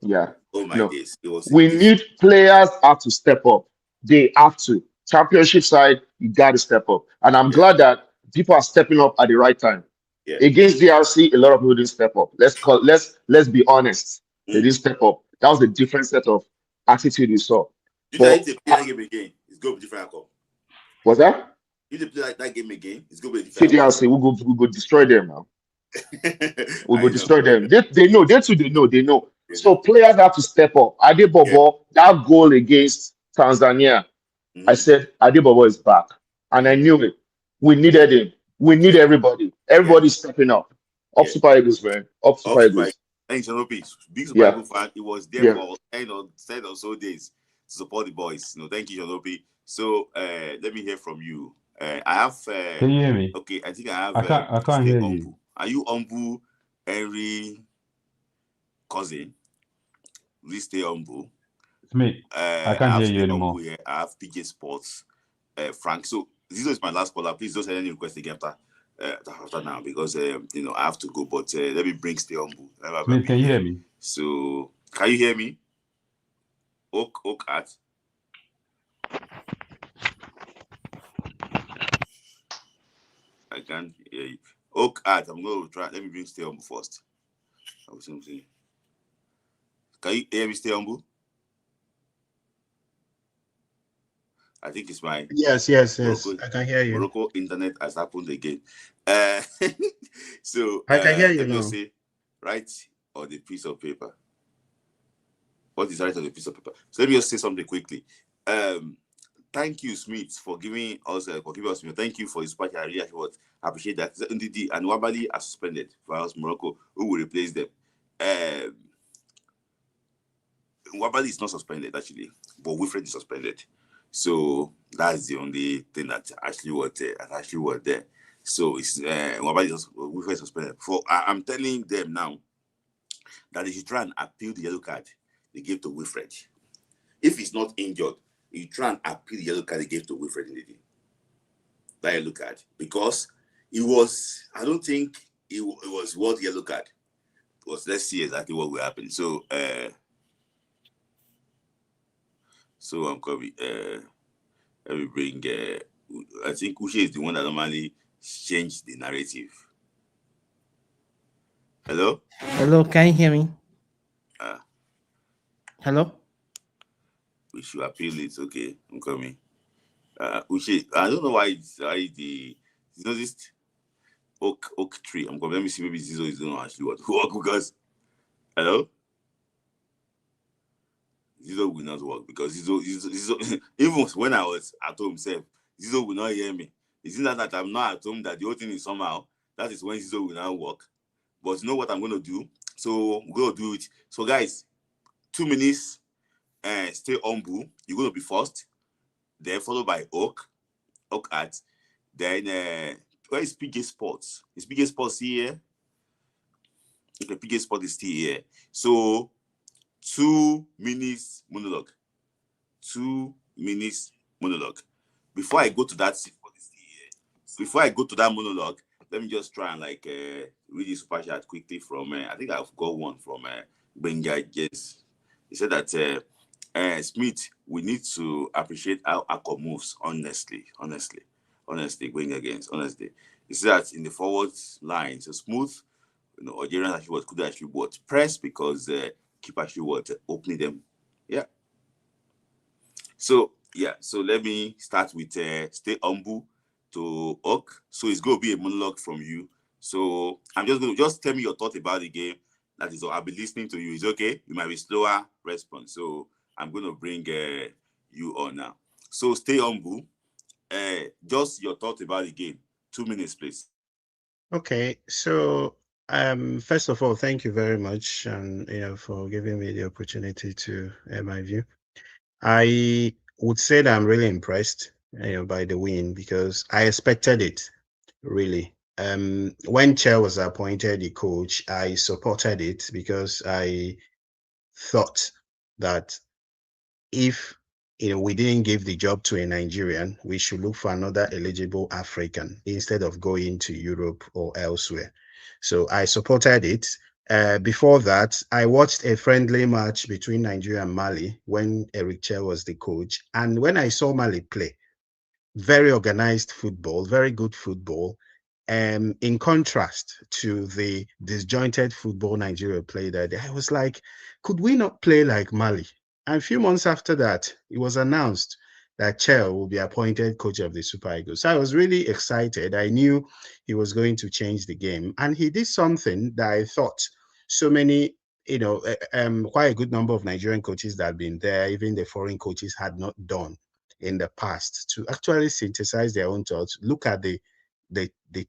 Speaker 4: yeah.
Speaker 2: Oh my days.
Speaker 4: We need players have to step up. They have to. Championship side, you got to step up. And I'm glad that people are stepping up at the right time.
Speaker 2: Yeah.
Speaker 4: Against DRC, a lot of people didn't step up. Let's be honest. They didn't step up. That was a different set of attitude you saw.
Speaker 2: If
Speaker 4: But
Speaker 2: they play that game again, it's going to be different outcome.
Speaker 4: was that?
Speaker 2: If they play that game again, it's going to be
Speaker 4: See
Speaker 2: different
Speaker 4: DRC, we go destroy them now. We
Speaker 2: I
Speaker 4: go
Speaker 2: know.
Speaker 4: destroy them. They know. They too. They know. They know.
Speaker 2: You
Speaker 4: So
Speaker 2: know.
Speaker 4: players have to step up. Adebobo, that goal against Tanzania, I said Adebobo is back, and I knew it. We needed him. We need everybody. Everybody's stepping up. Up
Speaker 2: Yeah.
Speaker 4: Super Eagles, man. Up Super Eagles.
Speaker 2: Thanks, Big Super
Speaker 4: Yeah.
Speaker 2: Eagle fan. It was there
Speaker 4: Yeah.
Speaker 2: for 10 or so days to support the boys. Thank you, Shanopi. So let me hear from you. I have.
Speaker 6: Can you hear me?
Speaker 2: Okay, I think I have.
Speaker 6: I can't hear you.
Speaker 2: Are you Ombu, Henry, cousin? Please stay humble.
Speaker 6: It's me. I can't hear you anymore.
Speaker 2: Here. I have PJ Sports, Frank. So this is my last caller. Please don't send any request again after now because I have to go. But let me bring stay humble.
Speaker 6: Smith, can you hear me?
Speaker 2: So can you hear me? Oak at. I can't hear you. Oak at. I'm going to try. Let me bring stay humble first. Can you hear me, stay humble? I think it's my
Speaker 7: yes.
Speaker 2: Morocco,
Speaker 7: I can hear you.
Speaker 2: Morocco internet has happened again. So
Speaker 7: I can hear you
Speaker 2: let me
Speaker 7: now.
Speaker 2: just say, write on the piece of paper. What is right on the piece of paper? So let me just say something quickly. Thank you, Smith, for giving us Thank you for his part. I really appreciate that. NDD and Wabali are suspended for us Morocco. Who will replace them? Wabali is not suspended actually, but Wilfred is suspended. So that's the only thing that actually was there. So it's Wilfred suspended. I'm telling them now that they should try and appeal the yellow card they gave to Wilfred. If he's not injured, you try and appeal the yellow card they gave to Wilfred in the day. That yellow card. Because it was, I don't think it was worth yellow card. It was, let's see exactly what will happen. So I'm coming. Let me bring. I think Uche is the one that normally changed the narrative. Hello.
Speaker 8: Hello, can you hear me? Hello.
Speaker 2: We should appeal it. Okay, I'm coming. Uche, I don't know why this oak tree. I'm coming. Let me see. Maybe Zizo is going to actually work because. Hello. Zizo will not work because Zizo even when I was at home, Zizo will not hear me. It's not that I'm not at home that the whole thing is somehow. That is when Zizo will not work. But you know what I'm going to do? So I'm going to do it. So guys, 2 minutes. Stay humble. You're going to be first. Then followed by Oak at. Then where is PJ Sports? Is PJ Sports here? Okay, PJ Sports is still here. So 2 minutes monologue. 2 minutes monologue. Before I go to that monologue, let me just try and read the super chat quickly from I think I've got one from Benga. Yes, he said that Smith, we need to appreciate how AFCON moves. Honestly, going against honestly. He said that in the forward line, so smooth. Algerians actually could actually press because keep actually opening them. Yeah. So let me start with stay humble to Oak. So it's going to be a monologue from you. So I'm just going to tell me your thought about the game. That is all. I'll be listening to you. It's okay. You might be slower response. So I'm going to bring you on now. So stay humble. Just your thought about the game. 2 minutes, please.
Speaker 7: Okay, so first of all, thank you very much, and for giving me the opportunity to air my view. I would say that I'm really impressed, by the win because I expected it, really. When Chair was appointed the coach, I supported it because I thought that if we didn't give the job to a Nigerian, we should look for another eligible African instead of going to Europe or elsewhere. So I supported it. Before that, I watched a friendly match between Nigeria and Mali when Eric Chair was the coach. And when I saw Mali play, very organized football, very good football. In contrast to the disjointed football Nigeria played that day, I was like, could we not play like Mali? And a few months after that, it was announced that Chell will be appointed coach of the Super Eagles. So I was really excited. I knew he was going to change the game. And he did something that I thought so many, quite a good number of Nigerian coaches that had been there, even the foreign coaches, had not done in the past, to actually synthesize their own thoughts, look at the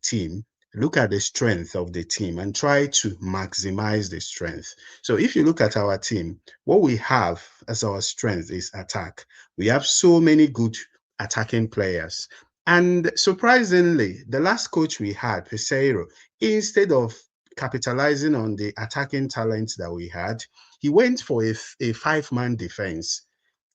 Speaker 7: team, look at the strength of the team and try to maximize the strength. So if you look at our team, what we have as our strength is attack. We have so many good attacking players. And surprisingly, the last coach we had, Peseiro, instead of capitalizing on the attacking talents that we had, he went for a five-man defense,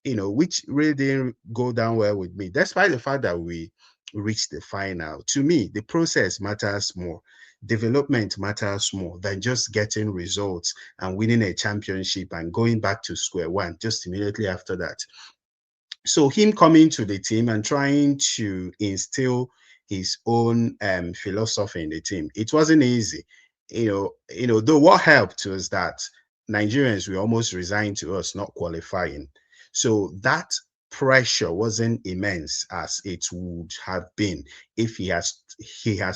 Speaker 7: which really didn't go down well with me, despite the fact that we reached the final. To me, the process matters more. Development matters more than just getting results and winning a championship and going back to square one just immediately after that. So him coming to the team and trying to instill his own philosophy in the team, it wasn't easy. Though what helped was that Nigerians were almost resigned to us not qualifying. So that pressure wasn't immense as it would have been if he has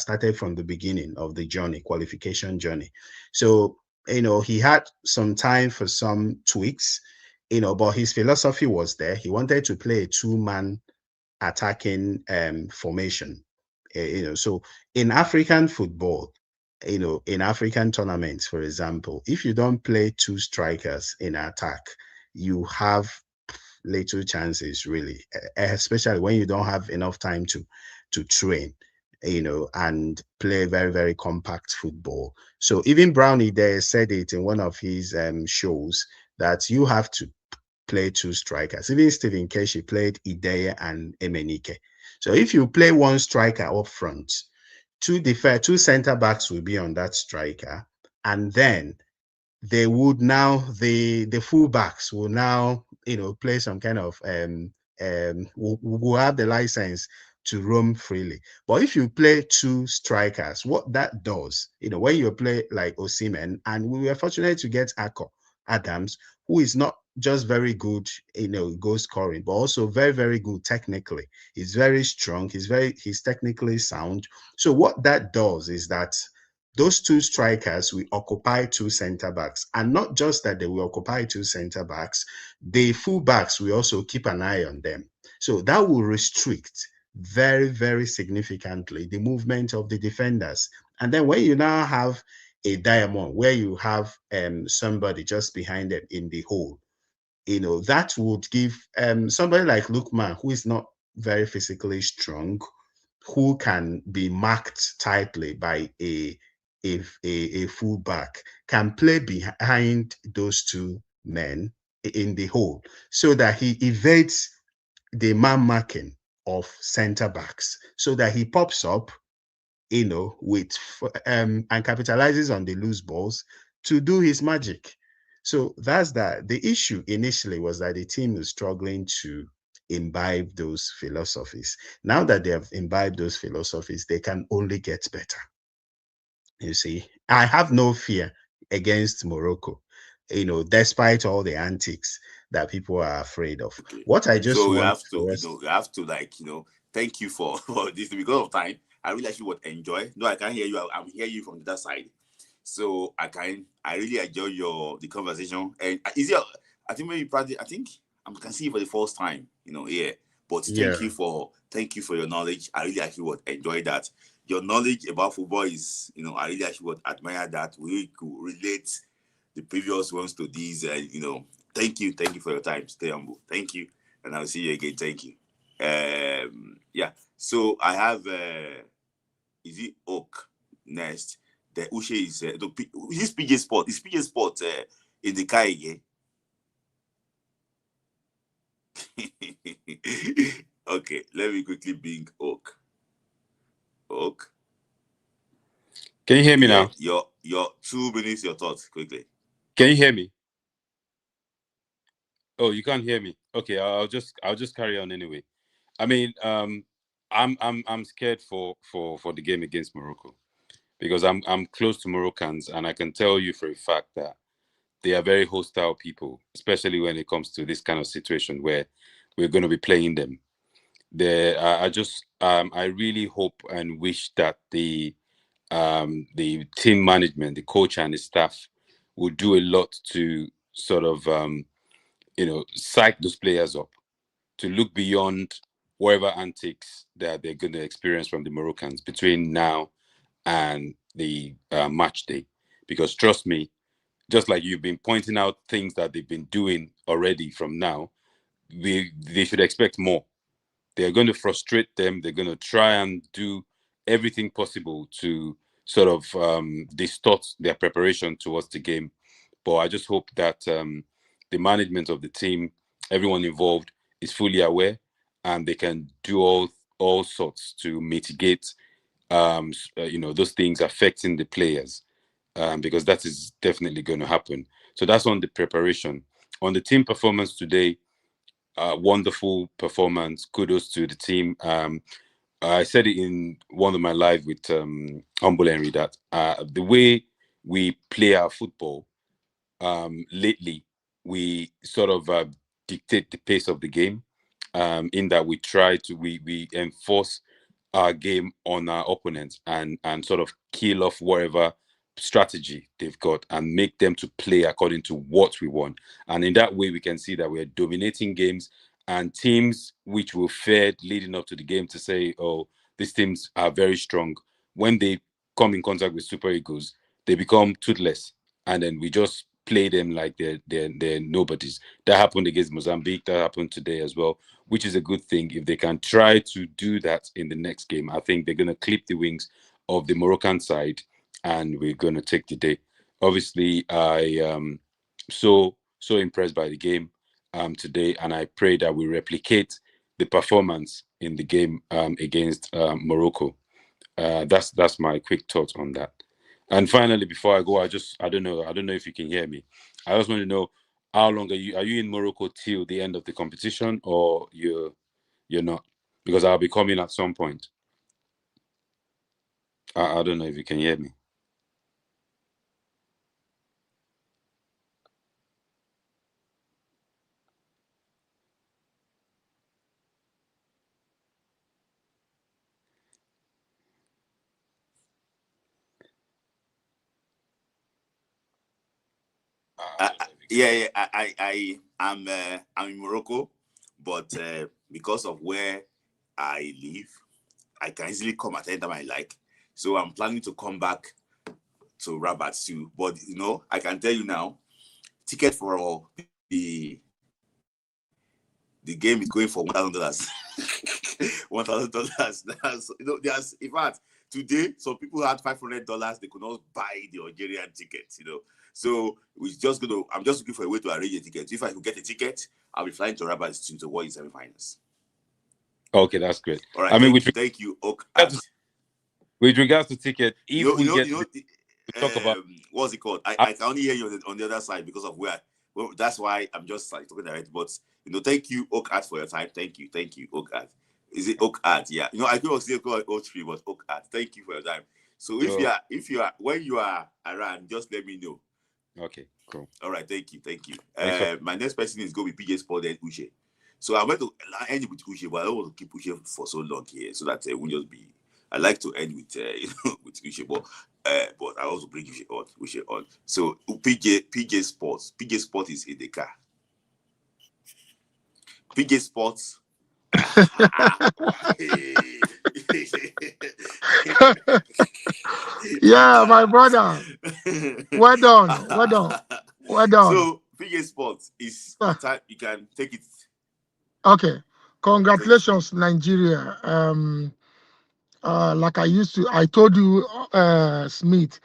Speaker 7: started from the beginning of the journey, qualification journey. So he had some time for some tweaks, but his philosophy was there. He wanted to play a two-man attacking formation. So in African football, in African tournaments, for example, if you don't play two strikers in attack, you have little chances, really, especially when you don't have enough time to train, and play very, very compact football. So even Brownie there said it in one of his shows that you have to play two strikers. Even Stephen Keshi played Ideye and Emenike. So if you play one striker up front, two center backs will be on that striker, and then they would now the fullbacks will now play some kind of will have the license to roam freely. But if you play two strikers, what that does, when you play like Osimhen, and we were fortunate to get Adams, who is not just very good, goal scoring, but also very, very good technically. He's very strong. He's technically sound. So what that does is that those two strikers will occupy two center backs, and not just that they will occupy two center backs, the full backs will also keep an eye on them. So that will restrict very, very significantly the movement of the defenders. And then when you now have a diamond where you have somebody just behind them in the hole, that would give somebody like Lookman, who is not very physically strong, who can be marked tightly by a fullback, can play behind those two men in the hole so that he evades the man marking of center backs, so that he pops up, with and capitalizes on the loose balls to do his magic. So that's that. The issue initially was that the team was struggling to imbibe those philosophies. Now that they have imbibed those philosophies, they can only get better. You see, I have no fear against Morocco, despite all the antics that people are afraid of.
Speaker 2: Okay.
Speaker 7: What I just
Speaker 2: so
Speaker 7: want
Speaker 2: you have to,
Speaker 7: for us,
Speaker 2: you have to thank you for this because of time. I really actually would enjoy. No, I can't hear you. I'm hearing you from the other side. So I really enjoy the conversation. And is it? I think maybe probably. I think I can see you for the first time. Here. But
Speaker 7: yeah,
Speaker 2: thank you for your knowledge. I really actually would enjoy that. Your knowledge about football is, I really actually would admire that. We could relate the previous ones to these. Thank you for your time. Stay humble. Thank you, and I'll see you again. Thank you. Yeah. So I have. Is it Oak next? The Ushe is this PJ Sport. Is PJ Sport in the car again? Okay, let me quickly bring Oak. Oak.
Speaker 1: Can you hear me now?
Speaker 2: Your 2 minutes, your thoughts quickly.
Speaker 1: Can you hear me? Oh, you can't hear me. Okay, I'll just carry on anyway. I mean, I'm scared for the game against Morocco, because I'm close to Moroccans, and I can tell you for a fact that they are very hostile people, especially when it comes to this kind of situation where we're going to be playing them. I really hope and wish that the team management, the coach and the staff will do a lot to sort of psych those players up, to look beyond whatever antics that they're going to experience from the Moroccans between now and the match day. Because trust me, just like you've been pointing out things that they've been doing already from now, they should expect more. They're going to frustrate them. They're going to try and do everything possible to sort of distort their preparation towards the game. But I just hope that the management of the team, everyone involved, is fully aware, and they can do all sorts to mitigate those things affecting the players, because that is definitely going to happen. So that's on the preparation. On the team performance today, wonderful performance. Kudos to the team. I said it in one of my live with Humble Henry that the way we play our football lately, we sort of dictate the pace of the game, in that we enforce our game on our opponents and sort of kill off whatever strategy they've got and make them to play according to what we want. And in that way, we can see that we're dominating games, and teams which were fared leading up to the game to say, oh, these teams are very strong, when they come in contact with Super Eagles, they become toothless, and then we just play them like they're nobodies. That happened against Mozambique. That happened today as well, which is a good thing. If they can try to do that in the next game, I think they're going to clip the wings of the Moroccan side, and we're going to take the day. Obviously, I am so impressed by the game today, and I pray that we replicate the performance in the game against Morocco. That's my quick thoughts on that. And finally, before I go, I don't know if you can hear me. I just want to know, how long are you in Morocco till the end of the competition, or you're not? Because I'll be coming at some point. I don't know if you can hear me.
Speaker 2: I'm in Morocco, but because of where I live, I can easily come at any time I like. So I'm planning to come back to Rabat too. But I can tell you now, ticket for the game is going for $1,000. $1,000. There's, in fact, today some people had $500. They could not buy the Algerian tickets. So I'm just looking for a way to arrange a ticket. If I could get a ticket, I'll be flying to Rabat to watch the semifinals.
Speaker 1: Okay, that's great.
Speaker 2: All right, thank you.
Speaker 1: With regards to ticket, if we talk about
Speaker 2: what's it called? I can only hear you on the other side because of where. Well, that's why I'm just like talking direct. But thank you, Oak for your time. Thank you, Oak. Is it Oak? Yeah. I could still call it O3, but Oak. Thank you for your time. So if you are when you are around, just let me know.
Speaker 1: Okay, cool.
Speaker 2: All right, thank you. My next person is going to be PJ Sport and Uche. So I'm going to end with Uche, but I don't want to keep Uche for so long here, so that we'll just be. I like to end with with Uche, but I also bring Uche on. So PJ Sports is in the car. PJ Sports.
Speaker 8: Yeah, my brother. Well done.
Speaker 2: So PJ Sports is time. You can take it.
Speaker 8: Okay. Congratulations, Nigeria. Like I told you, Smith,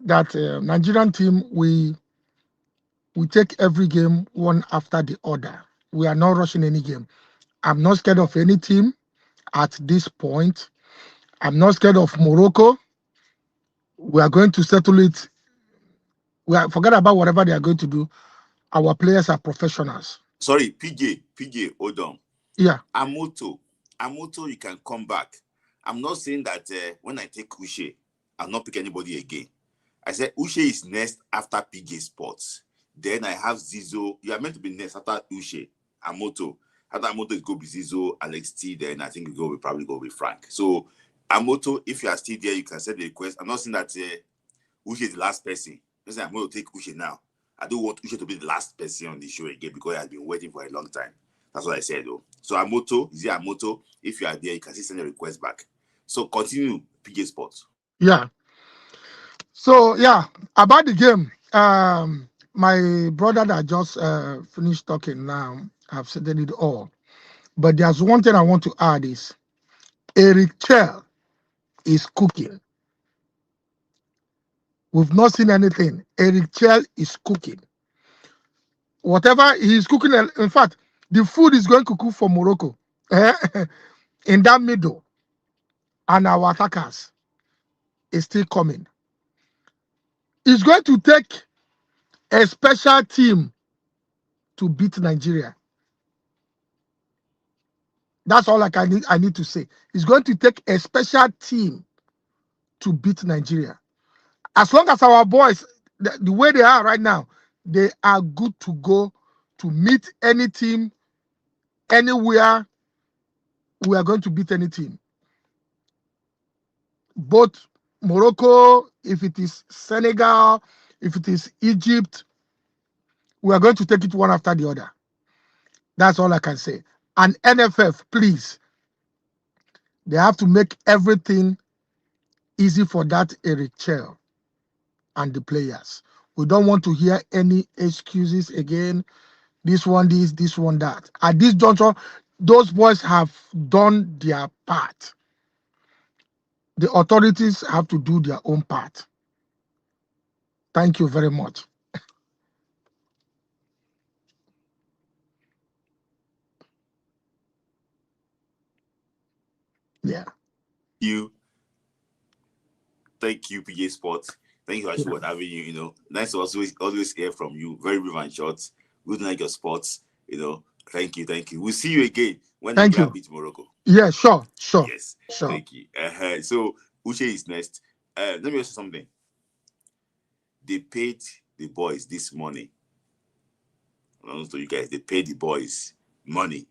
Speaker 8: that Nigerian team, we take every game one after the other. We are not rushing any game. I'm not scared of any team at this point. I'm not scared of Morocco. We are going to settle it. Forget about whatever they are going to do. Our players are professionals.
Speaker 2: Sorry, PJ, hold on.
Speaker 8: Yeah.
Speaker 2: Amoto, Amoto, you can come back. I'm not saying that when I take Uche, I'll not pick anybody again. I said Uche is next after PG Sports. Then I have Zizo. You are meant to be next after Uche. Amoto. After Amoto, it go with Zizo, Alex T. Then I think we probably go with Frank. So Amoto, if you are still there, you can send the request. I'm not saying that Uche is the last person. I'm going to take Uche now. I don't want Uche to be the last person on the show again because he has been waiting for a long time. That's what I said though. So Amoto, is it Amoto? If you are there, you can still send a request back. So continue, PJ Sports.
Speaker 8: Yeah. So yeah, about the game. My brother that just finished talking now, I've said it all. But there's one thing I want to add is Eric Chell is cooking. We've not seen anything. Eric Chell is cooking. Whatever he's cooking, in fact, the food is going to cook for Morocco in that middle, and our attackers is still coming. It's going to take a special team to beat Nigeria. That's all I need to say. It's going to take a special team to beat Nigeria. As long as our boys, the way they are right now, they are good to go to meet any team, anywhere. We are going to beat any team. Both Morocco, if it is Senegal, if it is Egypt, we are going to take it one after the other. That's all I can say. And NFF, please, they have to make everything easy for that Eric Chell and the players. We don't want to hear any excuses again. This one, this one, that. At this juncture, those boys have done their part. The authorities have to do their own part. Thank you very much. Yeah.
Speaker 2: Thank you, PJ Sports. Thank you actually for having you. Nice to always hear from you. Very brief and short. Good like your sports. Thank you. We'll see you again when Nigeria beat Morocco.
Speaker 8: Yeah, sure.
Speaker 2: Yes,
Speaker 8: sure.
Speaker 2: Thank you. So Uche is next. Let me ask you something. They paid the boys this morning. I don't know to you guys. They paid the boys money.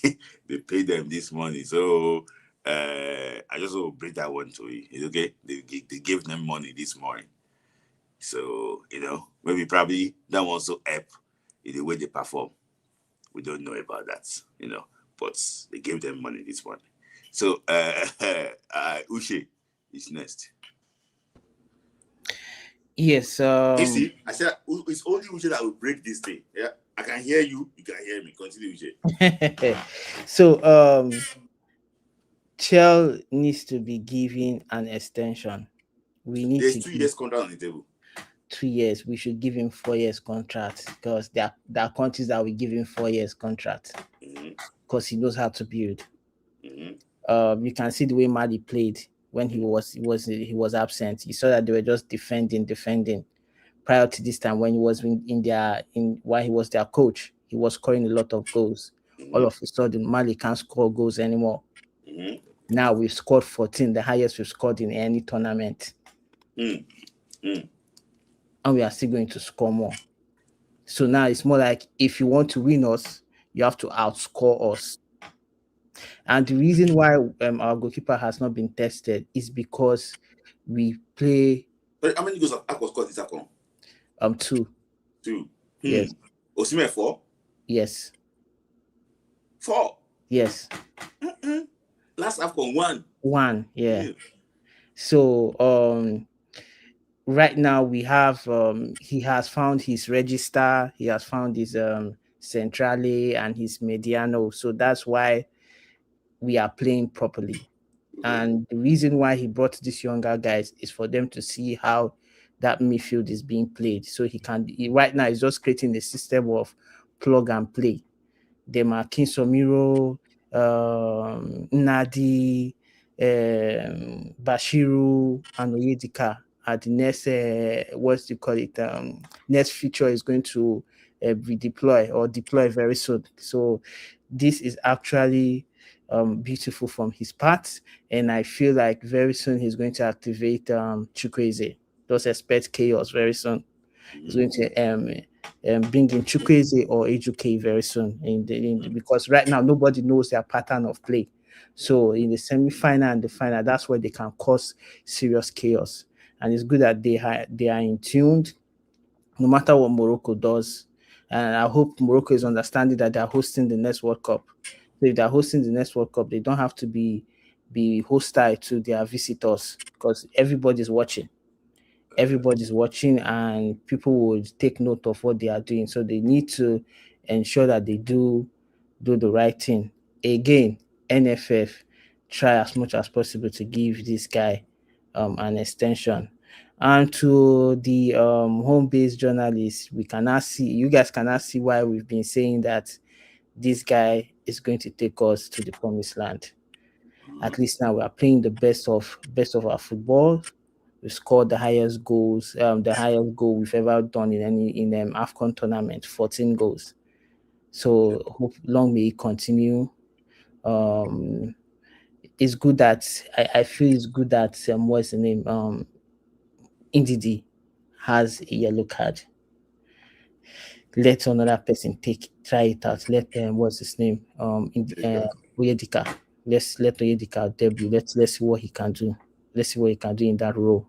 Speaker 2: They paid them this money. So I just want to bring that one to you. It's okay. They gave them money this morning. So maybe probably that one also help in the way they perform. We don't know about that, but they gave them money this morning. So Uche is next.
Speaker 9: Yes.
Speaker 2: You see, I said it's only Uche that will break this thing. Yeah, I can hear you. You can hear me. Continue, Uche.
Speaker 9: So Chell needs to be given an extension.
Speaker 2: There's 2 years contract on the table.
Speaker 9: 2 years. We should give him 4 years contract because there are countries that will give him 4 years contract because he knows how to build. You can see the way Mali played when he was absent. You saw that they were just defending. Prior to this time, when he was while he was their coach, he was scoring a lot of goals. All of a sudden, Mali can't score goals anymore. Now we've scored 14, the highest we've scored in any tournament. And we are still going to score more. So now it's more like if you want to win us, you have to outscore us. And the reason why our goalkeeper has not been tested is because we play.
Speaker 2: But how many goals have AFCON scored this AFCON?
Speaker 9: 2.
Speaker 2: 2.
Speaker 9: Yes.
Speaker 2: Osimhen 4?
Speaker 9: Yes.
Speaker 2: 4?
Speaker 9: Yes.
Speaker 2: Last AFCON 1.
Speaker 9: 1, yeah. So right now we have he has found his register, he has found his centrale and his mediano. So that's why we are playing properly. And the reason why he brought these younger guys is for them to see how that midfield is being played. So right now he's just creating a system of plug and play. Them are Kinsomiro, Nadi, Bashiru, and Oyedika are the next, next feature is going to be deploy very soon. So this is actually beautiful from his part, and I feel like very soon he's going to activate Chukwueze. Just expect chaos very soon. He's going to bring in Chukwueze or Ejuke very soon, because right now nobody knows their pattern of play. So in the semi-final and the final, that's where they can cause serious chaos. And it's good that they are in tuned, no matter what Morocco does. And I hope Morocco is understanding that they're hosting the next World Cup. So if they're hosting the next World Cup, they don't have to be hostile to their visitors, because everybody's watching. Everybody's watching, and people will take note of what they are doing. So they need to ensure that they do the right thing. Again, NFF, try as much as possible to give this guy an extension. And to the home-based journalists, you guys cannot see why we've been saying that this guy is going to take us to the promised land. At least now we are playing the best of our football. We scored the highest goal we've ever done in AFCON tournament, 14 goals. So hope long may it continue. It's good that I feel it's good that what's the name? Ndidi has a yellow card. Let another person try it out. Let what's his name? Oyedika. Let Oyedika debut. Let's see what he can do. Let's see what he can do in that role.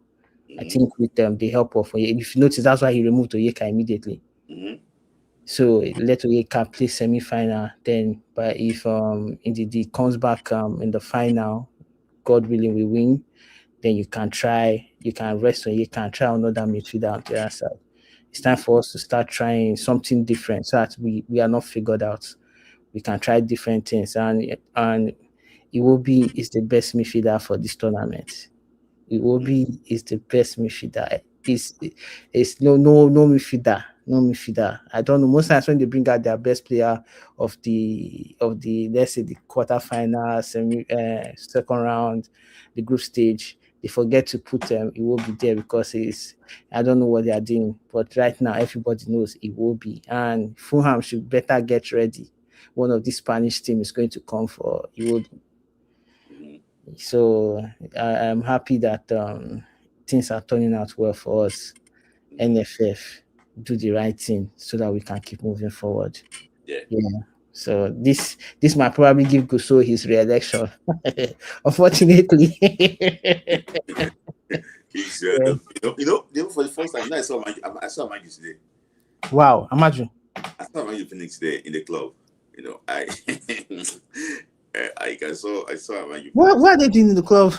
Speaker 9: I think with the help of if you notice, that's why he removed Oyeka immediately. So let Oyeka play semi-final. Then, but if Ndidi comes back in the final, God willing, we win. Then you can rest Oyeka and try another midfielder on the other side. It's time for us to start trying something different, so that we are not figured out. We can try different things, and Iwobi is the best midfielder for this tournament. Iwobi is the best midfielder. It's no midfielder. I don't know. Most times when they bring out their best player of the let's say the quarterfinal, second round, the group stage, they forget to put Iwobi there because I don't know what they are doing. But right now everybody knows Iwobi, and Fulham should better get ready. One of the Spanish team is going to come for Iwobi. So I'm happy that things are turning out well for us. NFF, do the right thing so that we can keep moving forward.
Speaker 2: Yeah.
Speaker 9: So this might probably give Gusso his re-election. Unfortunately.
Speaker 2: For the first time, I saw Manu today.
Speaker 9: Wow, imagine.
Speaker 2: I saw Manu Phoenix today in the club. I saw Manu.
Speaker 9: What are they doing in the club?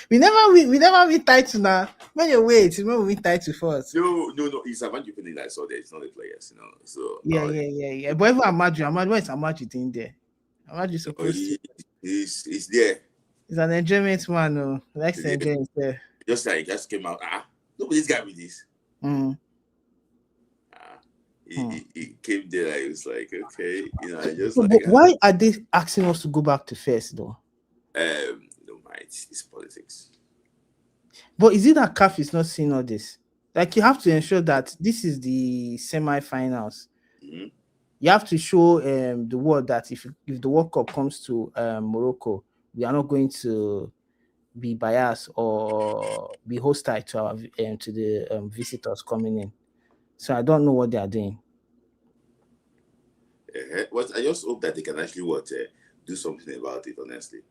Speaker 9: We never win title now. When you wait, when we win title first.
Speaker 2: No. It's Manu Phoenix I saw there. It's not the players, So
Speaker 9: yeah. But even Amaju, what is Amaju doing there? Amaju is supposed to.
Speaker 2: He's there.
Speaker 9: He's an enjoyment man, no. Likes to enjoy himself.
Speaker 2: Just came out. Nobody's got with this. He came there. I was like, okay,
Speaker 9: But why are they asking us to go back to first, though?
Speaker 2: No, it's politics.
Speaker 9: But is it that CAF is not seeing all this? Like, you have to ensure that this is the semi-finals. You have to show the world that if the World Cup comes to Morocco, we are not going to be biased or be hostile to the visitors coming in. So I don't know what they are doing.
Speaker 2: What I just hope that they can actually do something about it. Honestly.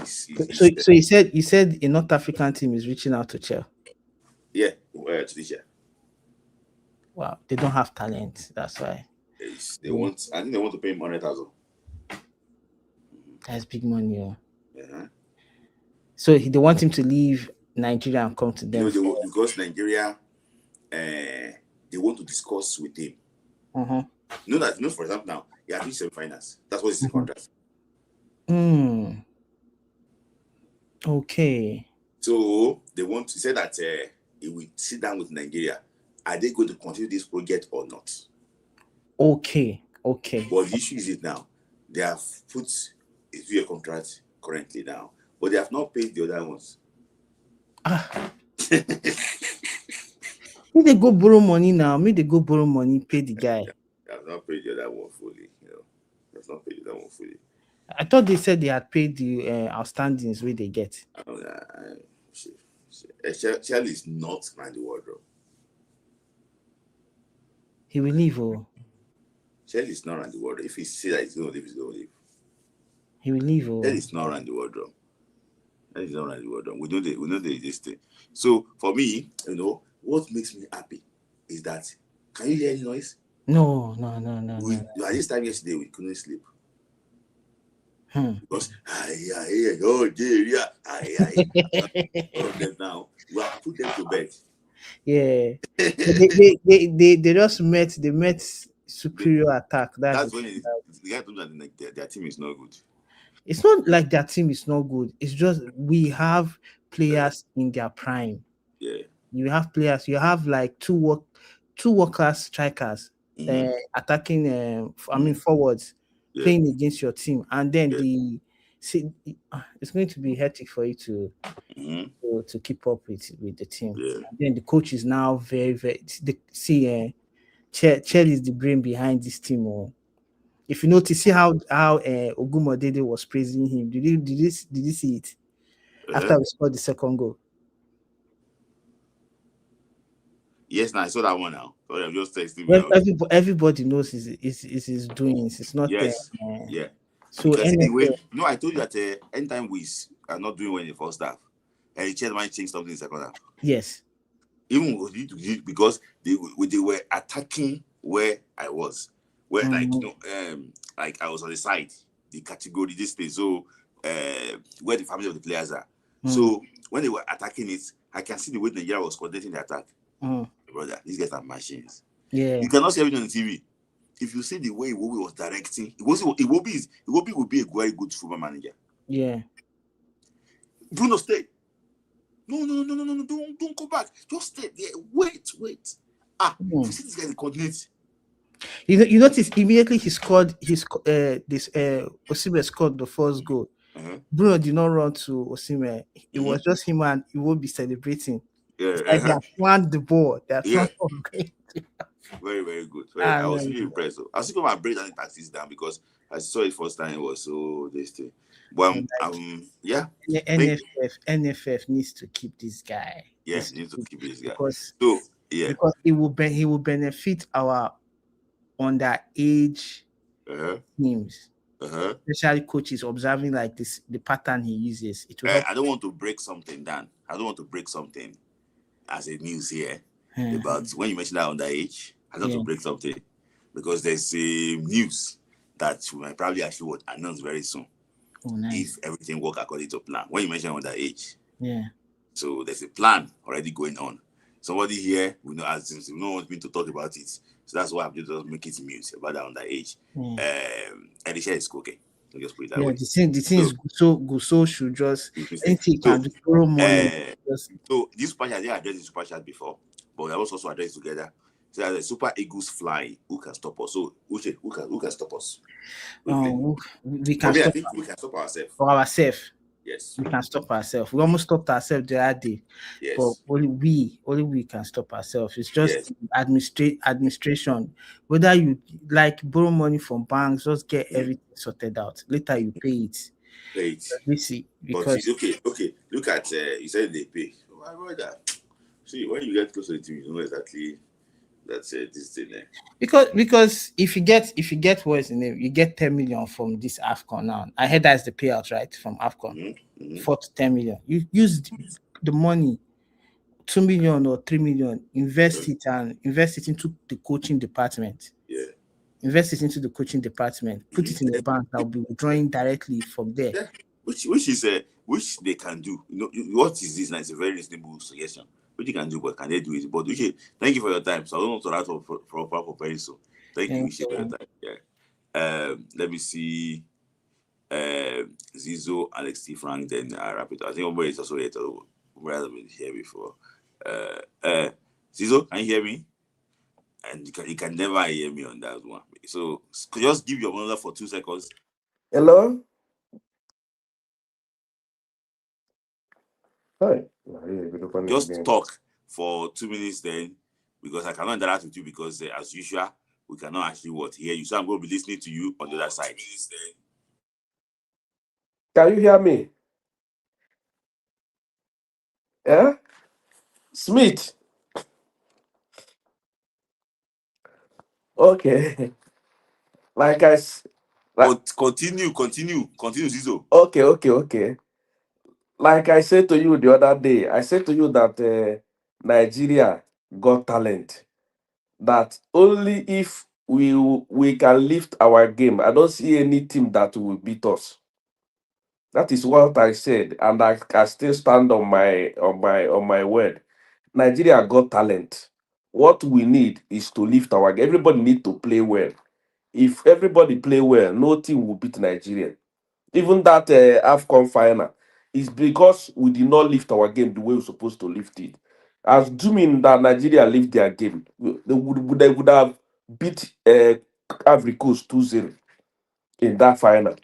Speaker 9: So you said a North African team is reaching out to Chelsea.
Speaker 2: Yeah, Tunisia.
Speaker 9: Wow, they don't have talent. That's why.
Speaker 2: I think they want to pay him 100,000.
Speaker 9: That's big money. So they want him to leave Nigeria and come to them.
Speaker 2: Because Nigeria, they want to discuss with him. For example, now he has reached semi-finals. That's what his contract.
Speaker 9: Okay.
Speaker 2: So they want to say that he will sit down with Nigeria. Are they going to continue this project or not?
Speaker 9: Okay.
Speaker 2: But the issue is it now. They have put a 2-year contract currently now, but they have not paid the other ones.
Speaker 9: May they go borrow money now. May they go borrow money, pay the guy.
Speaker 2: I've not paid the other one fully. I've not paid the other one fully.
Speaker 9: I thought they said they had paid the outstandings where they get.
Speaker 2: Shell is not Randy Wardrobe.
Speaker 9: He will leave, oh.
Speaker 2: Shell is not Randy Wardrobe. If he says that he's going to leave, he's going to leave.
Speaker 9: He will leave, oh.
Speaker 2: Shell is not Randy Wardrobe. That is not Randy Wardrobe. We know this thing. So for me, what makes me happy is that, can you hear any noise?
Speaker 9: No.
Speaker 2: At this time yesterday, we couldn't sleep. Because Algeria, all of them now, we have put them to bed.
Speaker 9: Yeah, they just met. They met superior attack.
Speaker 2: That's when the guy told me that their team is not good.
Speaker 9: It's not like their team is not good. It's just we have players in their prime.
Speaker 2: Yeah,
Speaker 9: you have players. You have like two workers strikers attacking. Forwards playing against your team, and then it's going to be hectic for you to keep up with the team.
Speaker 2: Yeah.
Speaker 9: And then the coach is now very, very. Chell is the brain behind this team. Or if you notice, see how Ogumodede was praising him. Did you see it after we scored the second goal?
Speaker 2: Yes, now I saw that one now. Sorry, I'm just texting me.
Speaker 9: Everybody knows his doings. It's not
Speaker 2: yeah.
Speaker 9: So
Speaker 2: anyway, I told you that anytime we are not doing well in the first half, and the chair might change something in the second half.
Speaker 9: Yes.
Speaker 2: Even because they were attacking where I was, where like I was on the side, the category this thing. So where the family of the players are. So when they were attacking it, I can see the way Nigeria was coordinating the attack. Brother, these guys are machines.
Speaker 9: Yeah.
Speaker 2: You cannot see everything on the TV. If you see the way Iwobi was directing, Iwobi would be a very good football manager.
Speaker 9: Yeah.
Speaker 2: Bruno, stay. No, don't go back. Just stay there. Wait. If you see this guy in coordinate.
Speaker 9: You notice immediately he scored Osimhen scored the first goal. Bruno did not run to Osimhen. It was just him, and he won't be celebrating. It's like they have planned the ball. They are
Speaker 2: very, very good. I was really impressed. I was thinking about break and taxis down because I saw it first time. It was so this thing. But yeah.
Speaker 9: NFF needs to keep this guy.
Speaker 2: Yes, needs to keep this guy.
Speaker 9: Because
Speaker 2: because
Speaker 9: he will benefit our underage teams. Especially coaches observing like this, the pattern he uses.
Speaker 2: I don't want to break something down. I don't want to break something as a news here about when you mentioned that underage. I don't want to break something because there's a news that we might probably actually announce very soon.
Speaker 9: Oh, nice.
Speaker 2: If everything works according to plan. When you mention underage,
Speaker 9: yeah.
Speaker 2: So there's a plan already going on. Somebody here we know no one's been to talk about it. So that's why I'm just make it mute about that underage. And the share is cooking. So just put it that way.
Speaker 9: The thing is so good. So should just anything can borrow money.
Speaker 2: So this super chat, they addressed the super chat before, but I was also addressed together. So that the Super Eagles fly, who can stop us? So who can stop us?
Speaker 9: We can
Speaker 2: I think we can stop ourselves.
Speaker 9: For ourselves.
Speaker 2: Yes.
Speaker 9: We can stop ourselves. We almost stopped ourselves the other day.
Speaker 2: Yes.
Speaker 9: But only we can stop ourselves. It's just administration. Whether you like borrow money from banks, just get everything sorted out. Later you pay it. We see. Because
Speaker 2: okay. Look at you said they pay. So I wrote that. See, when you get close to the team, you know exactly that's this thing there.
Speaker 9: Because if you get what's in it, you get 10 million from this AFCON now. I heard that's the payout, right? From AFCON. 4 to 10 million. You use the money, 2 million or 3 million, invest it into the coaching department.
Speaker 2: Yeah.
Speaker 9: Invest it into the coaching department. Put it in the bank. I'll be withdrawing directly from there.
Speaker 2: Yeah. Which they can do. You know, what is this? Now, it's a very reasonable suggestion. Which you can do, but can they do it? But thank you for your time. So I don't want to write for very soon. Thank you for your time. Yeah. Let me see. Zizo, Alex T. Frank, then Rapid. I think Ombre is also here. Ombre hasn't been here before. Zizo, can you hear me? And you can never hear me on that one. So just give your mother for 2 seconds.
Speaker 10: Hello? Hi.
Speaker 2: Just talk for 2 minutes then, because I cannot interact with you because as usual, we cannot actually hear you. So I'm going to be listening to you on the other side.
Speaker 10: Can you hear me? Yeah? Smith. Okay. Like I
Speaker 2: continue, Zizo.
Speaker 10: Okay. Like I said to you the other day, I said to you that Nigeria got talent. That only if we can lift our game, I don't see any team that will beat us. That is what I said, and I still stand on my word. Nigeria got talent. What we need is to lift our game. Everybody need to play well. If everybody play well, no team will beat Nigeria. Even that AFCON final is because we did not lift our game the way we're supposed to lift it. Assuming that Nigeria lift their game, they would have beat Ivory Coast 2-0 in that final.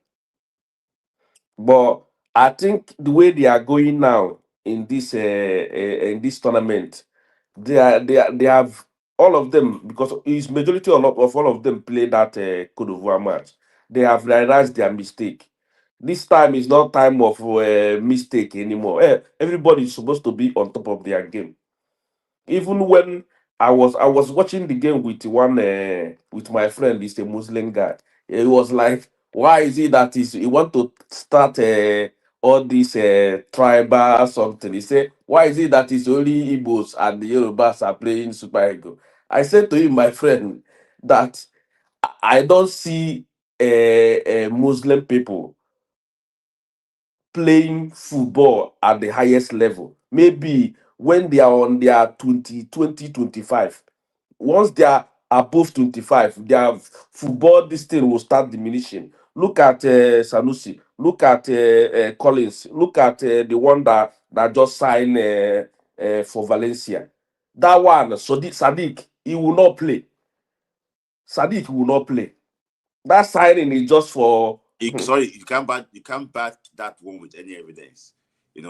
Speaker 10: But I think the way they are going now in this tournament, they have all of them, because it's majority of all of them play that Cote d'Ivoire match. They have realized their mistake. This time is not time of mistake anymore. Everybody is supposed to be on top of their game. Even when I was watching the game with my friend, he's a Muslim guy. He was like, why is it that he want to start all this tribal something? He said, why is it that it's only Igbos and the Yorubas are playing Super Eagles? I said to him, my friend, that I don't see Muslim people playing football at the highest level. Maybe when they are on their 25. Once they are above 25, their football this thing will start diminishing. Look at Sanusi, look at Collins, look at the one that just signed for Valencia. That one, Sadiq, he will not play. Sadiq will not play. That signing is just for.
Speaker 2: Sorry, you can't back that one with any evidence,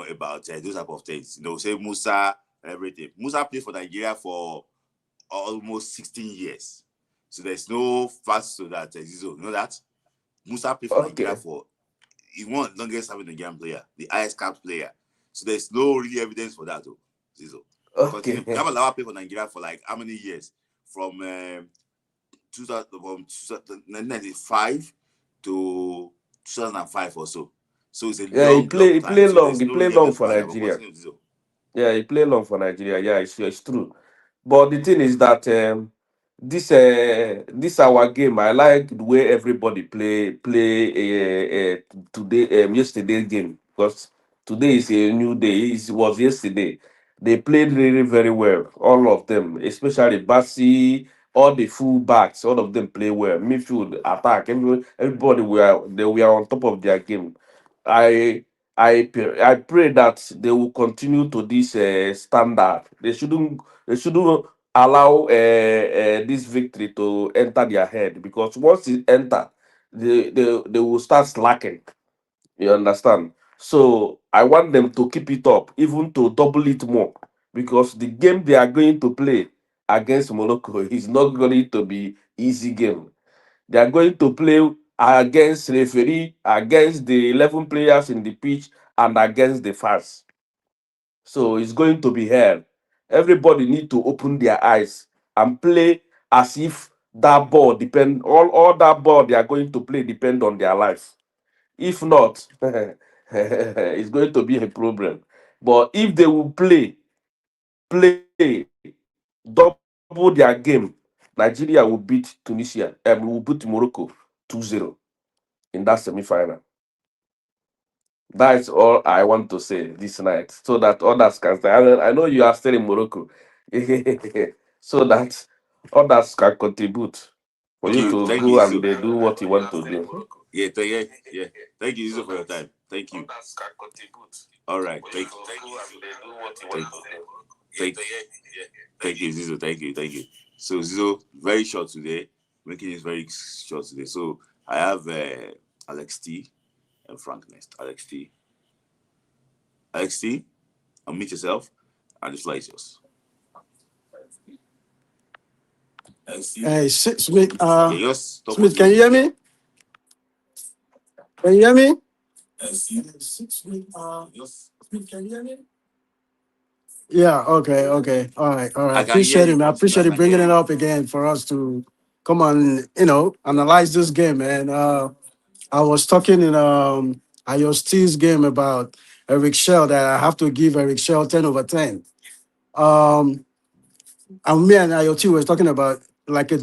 Speaker 2: about those type of things. Say Musa and everything. Musa played for Nigeria for almost 16 years. So there's no facts to that, Zizo. You know that? Musa played for Nigeria he won the longest having Nigerian player, the highest capped player. So there's no really evidence for that, though, Zizo.
Speaker 10: Okay.
Speaker 2: Kamalawa played for Nigeria for like how many years? From 1995 to 2005 or so. So it's a long time.
Speaker 10: He played long.
Speaker 2: So
Speaker 10: He played long for Nigeria. Yeah, he played long for Nigeria. Yeah, it's true. But the thing is that this our game. I like the way everybody play today. Yesterday's game, because today is a new day. It was yesterday. They played really very well. All of them, especially Bassi, all the full backs, all of them play well. Midfield, attack, everybody they were on top of their game. I pray that they will continue to this standard. They shouldn't allow this victory to enter their head, because once it enter, they will start slacking. You understand? So I want them to keep it up, even to double it more, because the game they are going to play against Morocco is not going to be easy game. They are going to play against referee, against the 11 players in the pitch, and against the fans. So it's going to be hell. Everybody need to open their eyes and play as if that ball depend all that ball they are going to play depend on their life. If not, it's going to be a problem. But if they will play, double their game, Nigeria will beat Tunisia and will beat Morocco 2-0 in that semi-final. That's all I want to say this night, so that others can say, I know you are still in Morocco, so that others can contribute for you to go and they do what you want to do.
Speaker 2: Yeah. Thank you, Zizo, for your time. Thank you. All right. Thank you, Zizo. Thank you. So Zizo, very short today. Making it very short today. So I have Alex T and Frank next. Alex T, unmute yourself and the floor is yours.
Speaker 11: Hey, Smith.
Speaker 2: Yes,
Speaker 11: Smith, can you hear me? Can you hear me? Smith, can you hear me? Yeah. Okay. Okay. All right. All right. Appreciate it, man. I appreciate you bringing it up again for us to come on. Analyze this game, man. I was talking in Steve's game about Eric Shell that I have to give Eric Shell 10/10. And me and IoT was talking about like a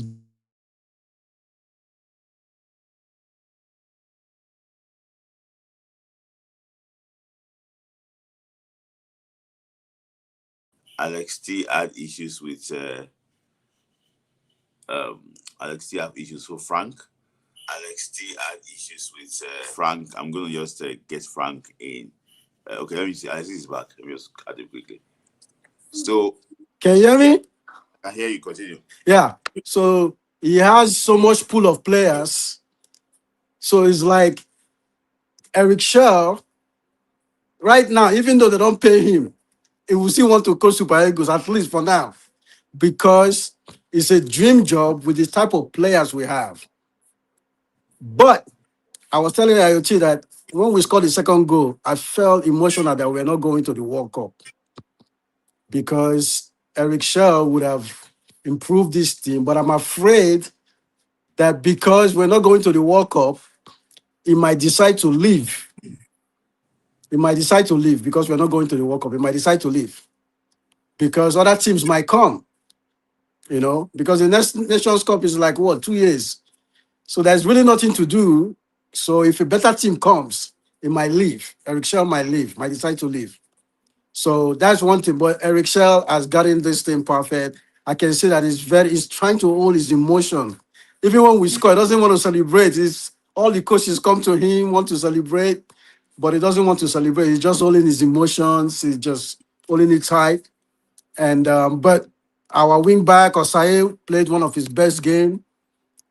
Speaker 2: Alex T had issues with Alex T have issues with Frank. Alex T had issues with Frank. I'm gonna just get Frank in. Okay, let me see. Alex is back. Let me just cut it quickly. So,
Speaker 11: can you hear me?
Speaker 2: I hear you. Continue.
Speaker 11: Yeah. So he has so much pool of players. So it's like Eric Shell right now, even though they don't pay him, he will still want to coach Super Eagles, at least for now, because it's a dream job with the type of players we have. But I was telling IoT that when we scored the second goal, I felt emotional that we're not going to the World Cup because Eric Shell would have improved this team. But I'm afraid that because we're not going to the World Cup, he might decide to leave. He might decide to leave because we're not going to the World Cup. He might decide to leave because other teams might come, because the next Nations Cup is like, 2 years? So there's really nothing to do. So if a better team comes, he might leave. Eric Shell might leave, might decide to leave. So that's one thing. But Eric Shell has gotten this thing perfect. I can see that he's trying to hold his emotion. Even when we score, he doesn't want to celebrate. All the coaches come to him, want to celebrate, but he doesn't want to celebrate. He's just holding his emotions. He's just holding it tight. And but our wing back, Osai, played one of his best game.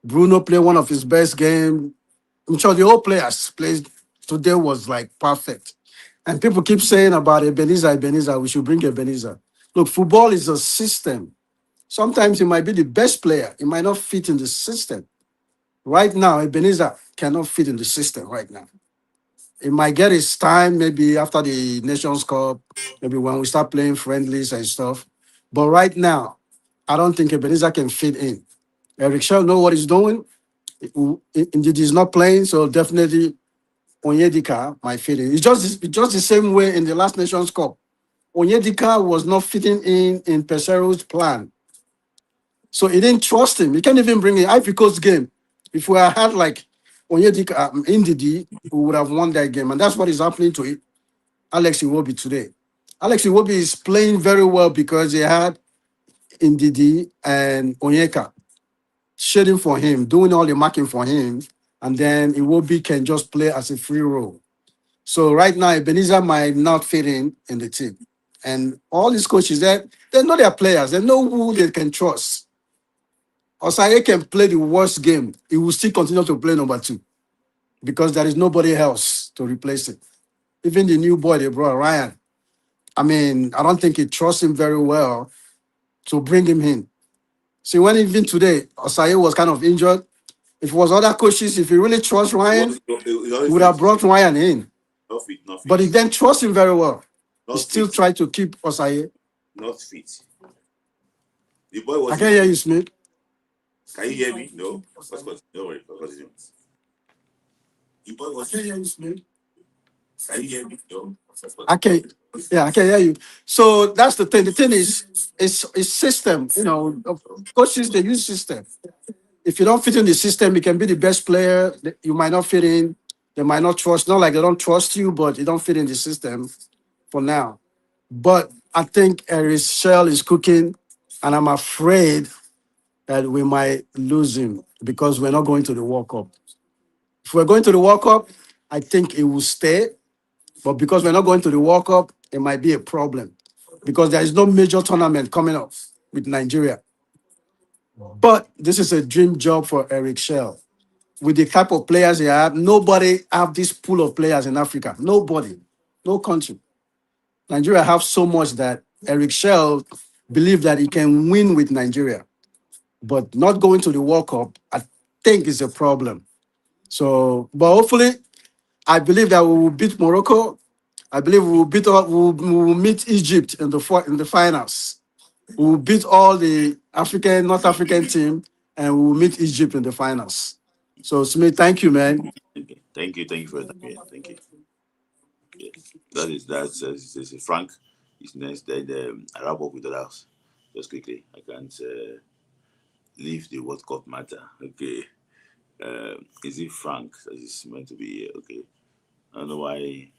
Speaker 11: Bruno played one of his best game. I'm sure the whole players played today was like perfect. And people keep saying about Ebenezer, we should bring Ebenezer. Look, football is a system. Sometimes he might be the best player. He might not fit in the system. Right now, Ebenezer cannot fit in the system right now. He might get his time maybe after the Nations Cup, maybe when we start playing friendlies and stuff. But right now, I don't think Ebenezer can fit in. Eric Shell know what he's doing. Indeed, he's not playing, so definitely Onyedika might fit in. It's just the same way in the last Nations Cup. Onyedika was not fitting in Pesero's plan. So he didn't trust him. He can't even bring in Ivory Coast game. If we had like Onyedika, Ndidi, we would have won that game. And that's what is happening to Alex Iwobi today. Alex Iwobi is playing very well because he had Ndidi and Onyeka shading for him, doing all the marking for him. And then Iwobi can just play as a free role. So right now, Ebenezer might not fit in the team. And all these coaches, they know their players. They know who they can trust. Osaye can play the worst game. He will still continue to play number 2 because there is nobody else to replace it. Even the new boy they brought, Ryan. I mean, I don't think he trusts him very well to bring him in. See, when even today, Osaye was kind of injured. If it was other coaches, if he really trusts Ryan, he would have brought Ryan in.
Speaker 2: Not fit.
Speaker 11: But he then trusts him very well. He still tried to keep Osaye.
Speaker 2: Not fit. The boy was.
Speaker 11: I can't hear you, Smith.
Speaker 2: Can you hear me? No. Don't worry. Continue. The boy was. I can't hear you, Smith. Can you hear me? No.
Speaker 11: I can hear you. So that's the thing. The thing is, it's system. Coaches, they use system. If you don't fit in the system, you can be the best player. You might not fit in. They might not trust. Not like they don't trust you, but you don't fit in the system for now. But I think Eric Shell is cooking, and I'm afraid that we might lose him because we're not going to the World Cup. If we're going to the World Cup, I think it will stay. But because we're not going to the World Cup, it might be a problem because there is no major tournament coming up with Nigeria. But this is a dream job for Eric Shell. With the type of players he have, nobody have this pool of players in Africa. Nobody, no country. Nigeria have so much that Eric Shell believe that he can win with Nigeria. but not going to the World Cup, I think is a problem. So, but hopefully, I believe that we will beat Morocco. I believe we will meet Egypt in the finals. We will beat all the North African team, and we will meet Egypt in the finals. So, Smith, thank you, man.
Speaker 2: Okay. Thank you for your time. Yeah, thank you. Yes, that's Frank. Is next. Then I wrap up with the last. Just quickly, I can't leave the World Cup matter. Okay. Is it Frank that is meant to be here? Okay. I don't know why.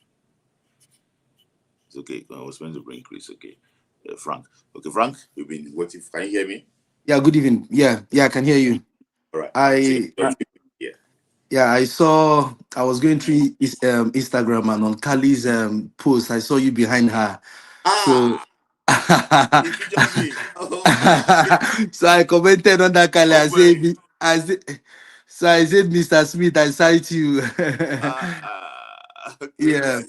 Speaker 2: It's okay. I was meant to bring Chris. Okay. Frank. Okay, Frank, you've been waiting. Can you hear me?
Speaker 11: Yeah, good evening. Yeah, I can hear you.
Speaker 2: All right.
Speaker 11: I, I
Speaker 2: Yeah.
Speaker 11: yeah, I was going through Instagram, and on Kali's post, I saw you behind her. So
Speaker 2: Ah, he featured me. Oh my
Speaker 11: so I commented on that Kali.
Speaker 2: oh my
Speaker 11: So I said, Mr. Smith, I cite you.
Speaker 2: okay.
Speaker 11: Yeah.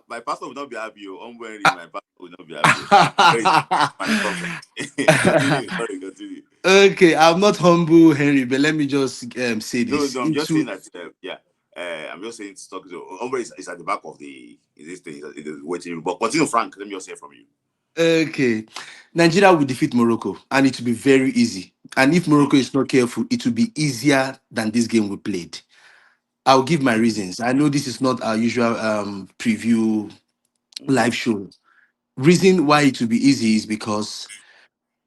Speaker 2: My pastor will not be happy. My pastor will not be happy. My prophet. Continue. Sorry, continue.
Speaker 11: Okay, I'm not humble, Henry, but let me just say
Speaker 2: No,
Speaker 11: this.
Speaker 2: no, I'm just saying that. Yeah, I'm just saying. Talk to Ombre is at the back of this thing. It is waiting. But continue, Frank. Let me just hear from you.
Speaker 11: Okay, Nigeria will defeat Morocco, and it will be very easy. And if Morocco is not careful, it will be easier than this game we played. I'll give my reasons. I know this is not our usual preview live show. Reason why it will be easy is because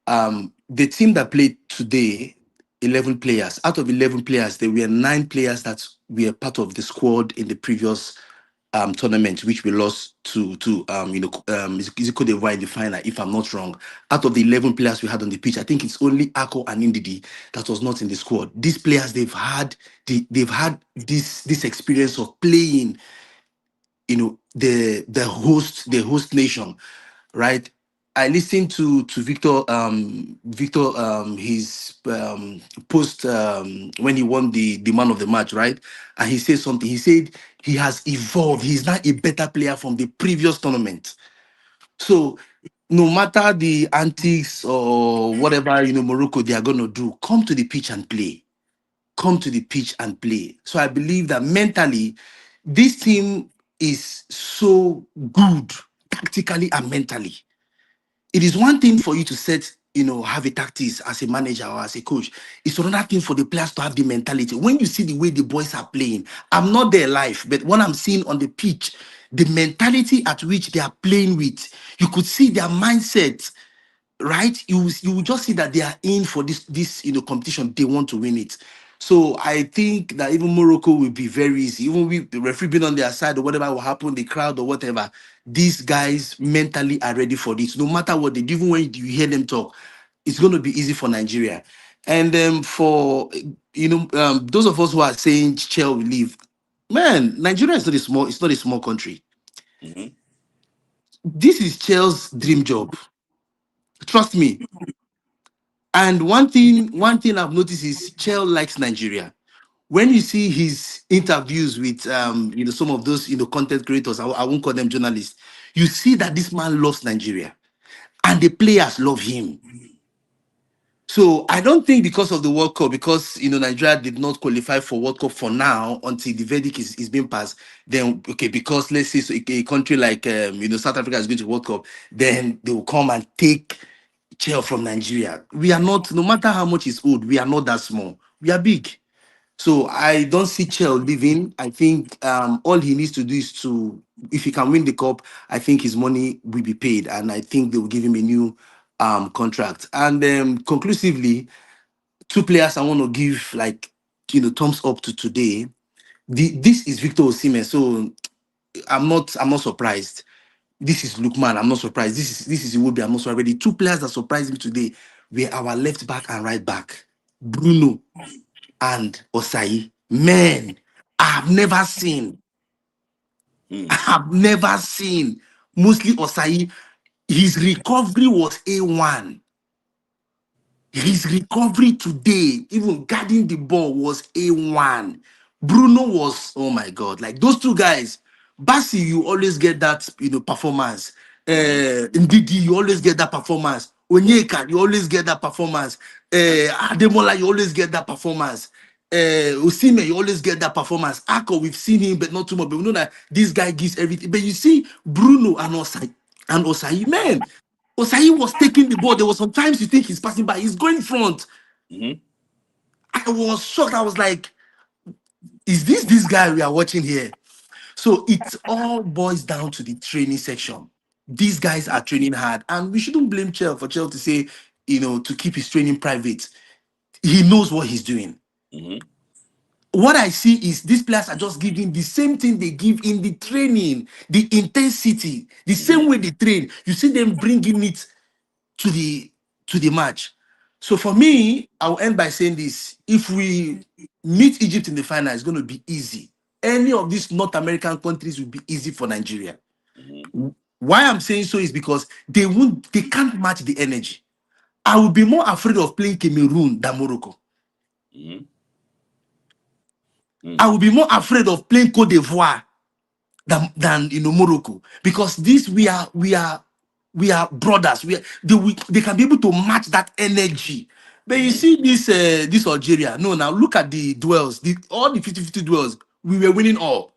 Speaker 11: the team that played today, 11 players. Out of 11 players, there were 9 players that were part of the squad in the previous tournament, which we lost to is it Cote d'Ivoire in the final, if I'm not wrong. Out of the 11 players we had on the pitch, I think it's only Ako and Indidi that was not in the squad. These players, they've had this experience of playing, the host nation, right? I listened to Victor his post when he won the man of the match, right? And he said something. He said he has evolved. He's now a better player from the previous tournament. So no matter the antics or whatever Morocco they are gonna do, come to the pitch and play. Come to the pitch and play. So I believe that mentally, this team is so good tactically and mentally. It is one thing for you to have a tactics as a manager or as a coach. It's another thing for the players to have the mentality. When you see the way the boys are playing, I'm not there live, but when I'm seeing on the pitch, the mentality at which they are playing with, you could see their mindset, right? You will just see that they are in for this competition. They want to win it. So I think that even Morocco will be very easy. Even with the referee being on their side or whatever will happen, the crowd or whatever, these guys mentally are ready for this. No matter what they do, even when you hear them talk, it's going to be easy for Nigeria. And for those of us who are saying Chelsea will leave, man, Nigeria is not a small. It's not a small country.
Speaker 2: Mm-hmm.
Speaker 11: This is Chelsea's dream job. Trust me. And one thing I've noticed is Chel likes Nigeria. When you see his interviews with some of those content creators, I won't call them journalists, you see that this man loves Nigeria and the players love him. So I don't think because of the World Cup, because Nigeria did not qualify for World Cup for now until the verdict is being passed, then okay, because let's say a country like South Africa is going to World Cup, then they will come and take chair from Nigeria. We are not, no matter how much is old, we are not that small. We are big. So I don't see Chel leaving. I think all he needs to do is if he can win the cup, I think his money will be paid. And I think they will give him a new contract. And conclusively, 2 players I want to give thumbs up to today. This is Victor Osimhen. So I'm not surprised. This is Lukman. I'm not surprised. This is Iwobi. I'm not surprised. The 2 players that surprised me today were our left back and right back, Bruno and Osai. Man, I've never seen. I've never seen. Mostly Osai. His recovery was A1. His recovery today, even guarding the ball, was A1. Bruno was, oh my God, like those 2 guys. Basi, you always get that, performance. Ndidi, you always get that performance.
Speaker 12: Onyeka, you always get that performance. Ademola, you always get that performance. Osimhen, you always get that performance. Ako, we've seen him, but not too much. But we know that this guy gives everything. But you see, Bruno and Osayi, man, Osayi was taking the ball. There was sometimes you think he's passing by. He's going front. I was shocked. I was like, is this guy we are watching here? So it all boils down to the training section. These guys are training hard, and we shouldn't blame Chel for Chel to say, to keep his training private. He knows what he's doing. What I see is these players are just giving the same thing they give in the training, the intensity, the same way they train. You see them bringing it to the match. So for me, I'll end by saying this: if we meet Egypt in the final, it's going to be easy. Any of these North American countries will be easy for Nigeria. Why I'm saying so is because they can't match the energy. I would be more afraid of playing Cameroon than Morocco. I would be more afraid of playing Cote d'Ivoire than Morocco, because we are brothers. They can be able to match that energy. But you see this Algeria. No, now look at the duels. All the 50-50 duels, we were winning all.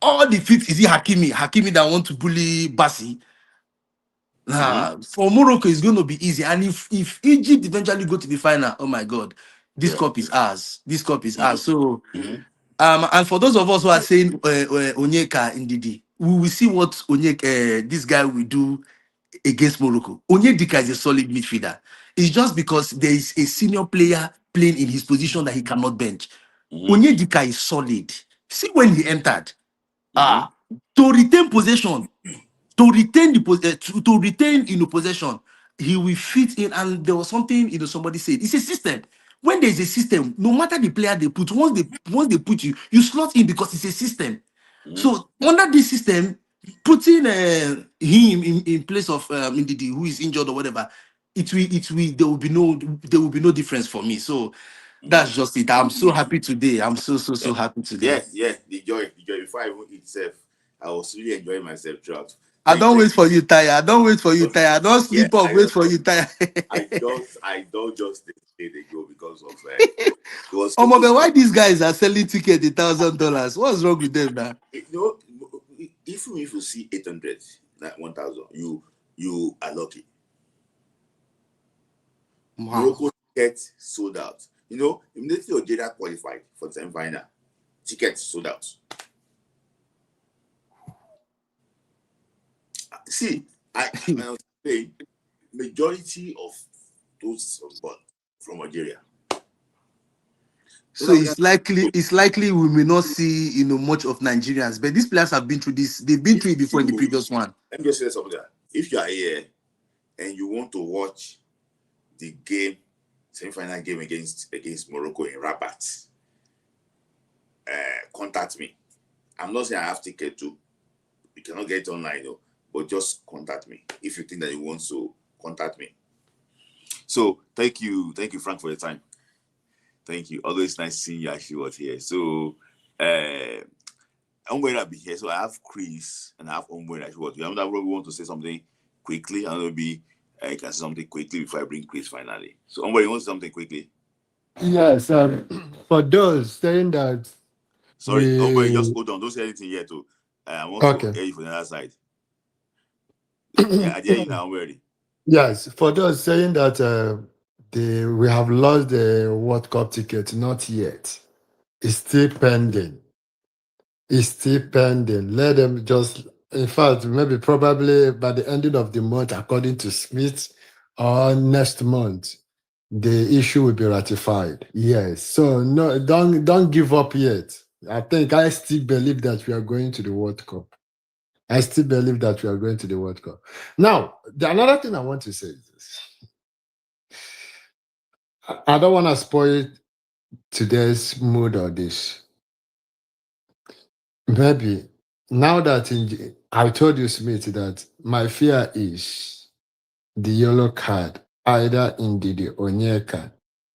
Speaker 12: All the 50, is it Hakimi that want to bully Bassi? For Morocco, it's going to be easy. And if Egypt eventually go to the final, oh my God, this cup is ours. This cup is ours. So, and for those of us who are saying Onyeka Ndidi, we will see what Onyeka, this guy will do against Morocco. Onyedika is a solid midfielder. It's just because there is a senior player playing in his position that he cannot bench. Onyedika is solid. See when he entered, to retain possession, to retain possession, he will fit in. And there was something somebody said, it's a system. When there's a system, no matter the player they put, once they put you slot in because it's a system. So under this system, putting him in place of Ndidi, who is injured or whatever, there will be no difference for me. So that's just it. I'm so happy today. I'm so happy today.
Speaker 2: Yeah. The joy. Before I even eat self, I was really enjoying myself throughout.
Speaker 12: I don't wait for you, Tire. I don't sleep off. Wait for you, Tire.
Speaker 2: I don't just stay they go because of it was.
Speaker 12: Oh my God, why these guys are selling tickets $1,000? What's wrong with them now?
Speaker 2: If you see 800, 1,000, you are lucky.
Speaker 12: Wow.
Speaker 2: Morocco tickets sold out. Immediately Algeria qualified for the semi-final. Tickets sold out. See, I was saying majority of those from Algeria.
Speaker 12: So it's likely we may not see much of Nigerians, but these players have been through this. They've been through it before in the previous one.
Speaker 2: Let me just say something. If you are here and you want to watch the game, semi-final game against Morocco in Rabat, contact me. I'm not saying I have ticket too. You cannot get it online though, but just contact me if you think that you want to. Contact me. So thank you, Frank, for your time. Thank you. Always nice seeing you actually here. So I'm going to be here. So I have Chris and I have Omwe actually. We want to say something quickly, and maybe I can say something quickly before I bring Chris finally. So Omwe, you want to say something quickly?
Speaker 3: Yes. For those saying that.
Speaker 2: Sorry, Omwe, just hold on. Don't say anything yet. I want to hear you from the other side. Yeah, I hear you now. I'm ready.
Speaker 3: Yes, for those saying that we have lost the World Cup ticket, not yet. It's still pending. Let them just, in fact, maybe probably by the ending of the month, according to Smith, or next month, the issue will be ratified. Yes. So no, don't give up yet. I still believe that we are going to the World Cup. Now, another thing I want to say is this. I don't want to spoil today's mood or this. Maybe now that I told you, Smith, that my fear is the yellow card, either in the Onyeka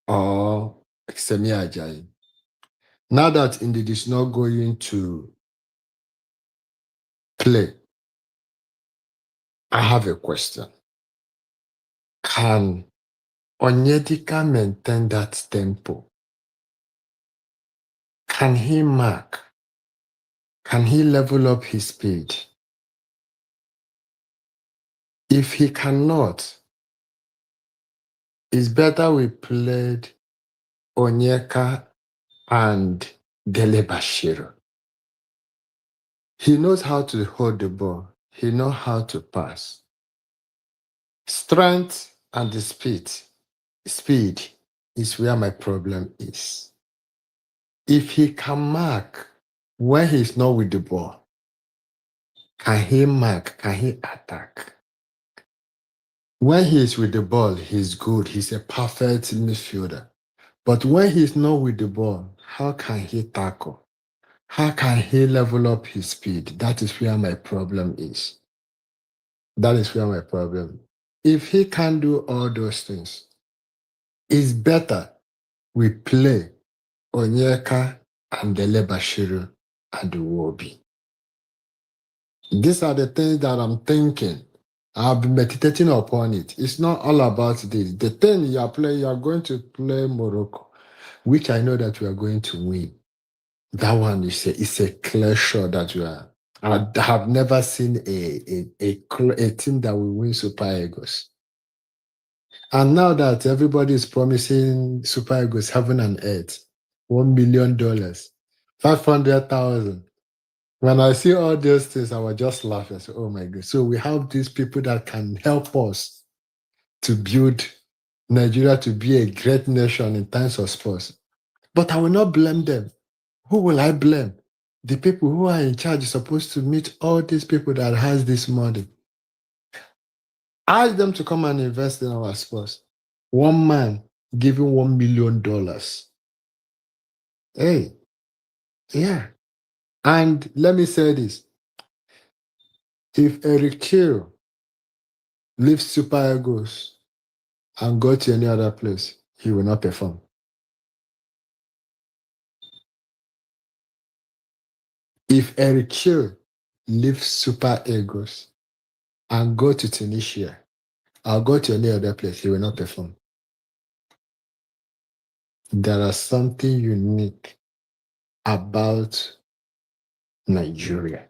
Speaker 3: or Semi Ajayi. Now that Ndidi is not going to play, I have a question. Can Onyedika maintain that tempo? Can he mark? Can he level up his speed? If he cannot, it's better we played Onyeka and Dele Bashiru. He knows how to hold the ball. He knows how to pass. Strength and the speed is where my problem is. If he can mark when he's not with the ball, can he mark? Can he attack? When he's with the ball, he's good. He's a perfect midfielder. But when he's not with the ball, how can he tackle? How can he level up his speed? That is where my problem is. That is where my problem. If he can do all those things, it's better we play Onyeka and Dele Bashiru and Iwobi. These are the things that I'm thinking. I've been meditating upon it. It's not all about this. The thing you are going to play Morocco, which I know that we are going to win. That one is a clear shot that we are. I have never seen a team that will win Super Eagles. And now that everybody is promising Super Eagles heaven and earth, $1 million, 500,000. When I see all those things, I was just laughing. I said, oh my God. So we have these people that can help us to build Nigeria to be a great nation in terms of sports. But I will not blame them. Who will I blame? The people who are in charge are supposed to meet all these people that has this money. Ask them to come and invest in our sports. One man giving $1 million. Hey, yeah. And let me say this. If Eric Chill leaves Super Eagles and go to any other place, he will not perform. If Eric Chill leaves Super Eagles and go to Tunisia or go to any other place, he will not perform. There is something unique about Nigeria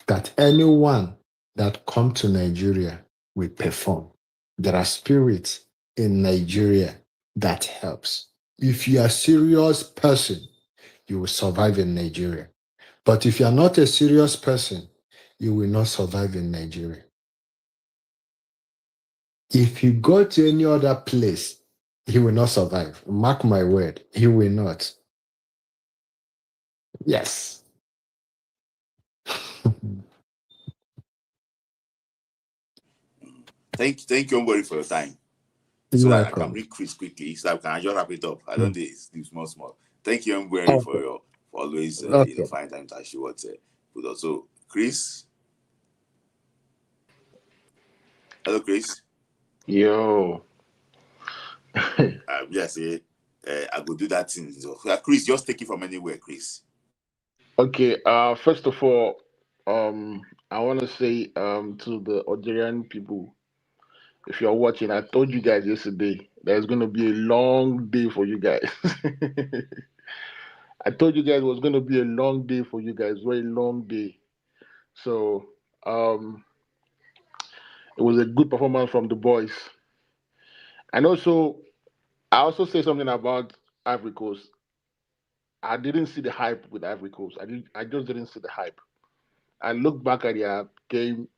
Speaker 3: that anyone that come to Nigeria will perform. There are spirits in Nigeria that helps. If you are a serious person, you will survive in Nigeria. But if you are not a serious person, you will not survive in Nigeria. If you go to any other place, he will not survive. Mark my word, he will not. Yes.
Speaker 2: Thank you, everybody, for your time.
Speaker 3: You're
Speaker 2: so
Speaker 3: welcome.
Speaker 2: that I can bring Chris quickly, so I can just wrap it up. I don't think it's small. Thank you, everybody, for always find time to actually what but also Chris. Hello, Chris.
Speaker 4: Yo.
Speaker 2: Yes, I go do that thing. So, Chris, just take it from anywhere, Chris.
Speaker 4: Okay. First of all, I want to say to the Algerian people, if you're watching, I told you guys yesterday there's going to be a long day for you guys. I told you guys it was going to be a long day for you guys, very long day. So it was a good performance from the boys. And also, I also say something about Ivory Coast. I didn't see the hype with Ivory Coast. I just didn't see the hype. I look back at their game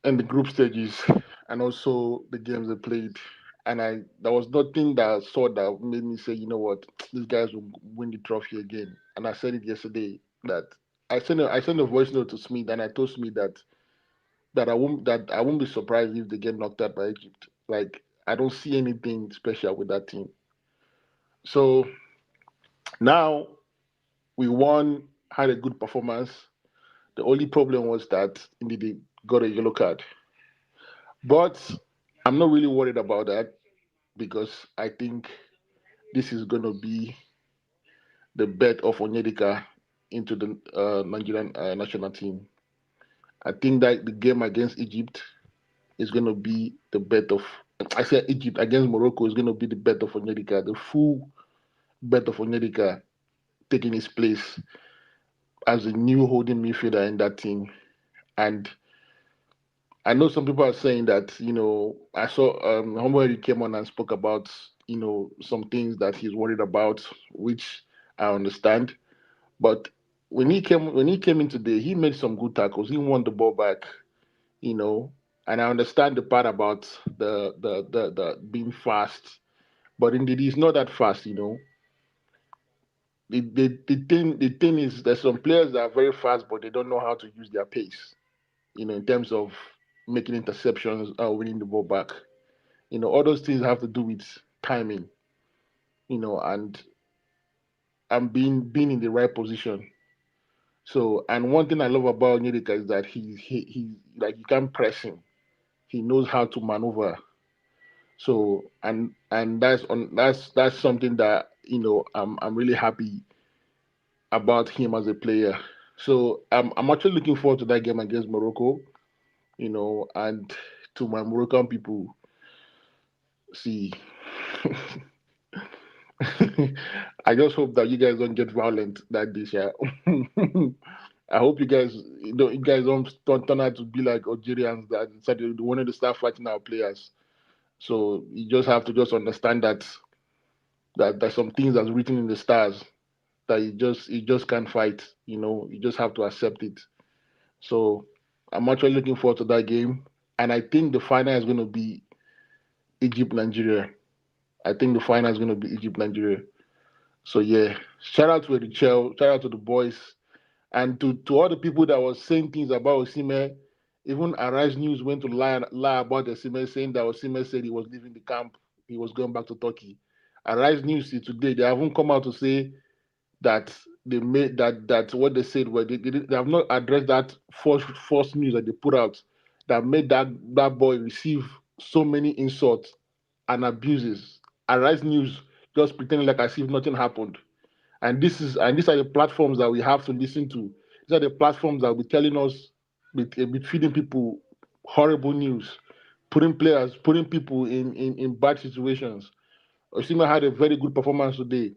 Speaker 4: and the group stages and also the games they played. And there was nothing that I saw that made me say, you know what, these guys will win the trophy again. And I said it yesterday that I sent a voice note to Smith and I told Smith that I won't be surprised if they get knocked out by Egypt. Like I don't see anything special with that team. So now we won, had a good performance. The only problem was that indeed they got a yellow card. But I'm not really worried about that because I think this is going to be the bet of Onyedika into the Nigerian national team. I think that the game against Egypt
Speaker 13: is going to be the bet of. I said Egypt against Morocco is going to be the bet of Onyedika, the full bet of Onyedika taking his place as a new holding midfielder in that team. And I know some people are saying that, I saw Homer came on and spoke about, some things that he's worried about, which I understand. But when he came in today, he made some good tackles. He won the ball back, you know, and I understand the part about the being fast, but indeed he's not that fast. The thing is there's some players that are very fast, but they don't know how to use their pace, in terms of making interceptions or winning the ball back. All those things have to do with timing, and being in the right position. So, and one thing I love about Nyedeka is that he's like, you can't press him. He knows how to maneuver. So, and that's something that I'm really happy about him as a player. So I'm actually looking forward to that game against Morocco. And to my Moroccan people, see, I just hope that you guys don't get violent that this year. I hope you guys don't turn out to be like Algerians that decided they wanted to start fighting our players. So you just have to just understand that there's some things that's written in the stars that you just can't fight. You just have to accept it. So I'm actually looking forward to that game, and I think the final is going to be Egypt Nigeria. I think the final is going to be Egypt Nigeria. So yeah, shout out to Richel, shout out to the boys, and to all the people that was saying things about Osimhen. Even Arise News went to lie about Osimhen, saying that Osimhen said he was leaving the camp, he was going back to Turkey. Arise News today, they haven't come out to say that they made that what they said, where they have not addressed that false news that they put out that made that boy receive so many insults and abuses. Arise News just pretending like as if nothing happened. And these are the platforms that we have to listen to. These are the platforms that will be telling us, with feeding people horrible news, putting people in bad situations. Osima had a very good performance today.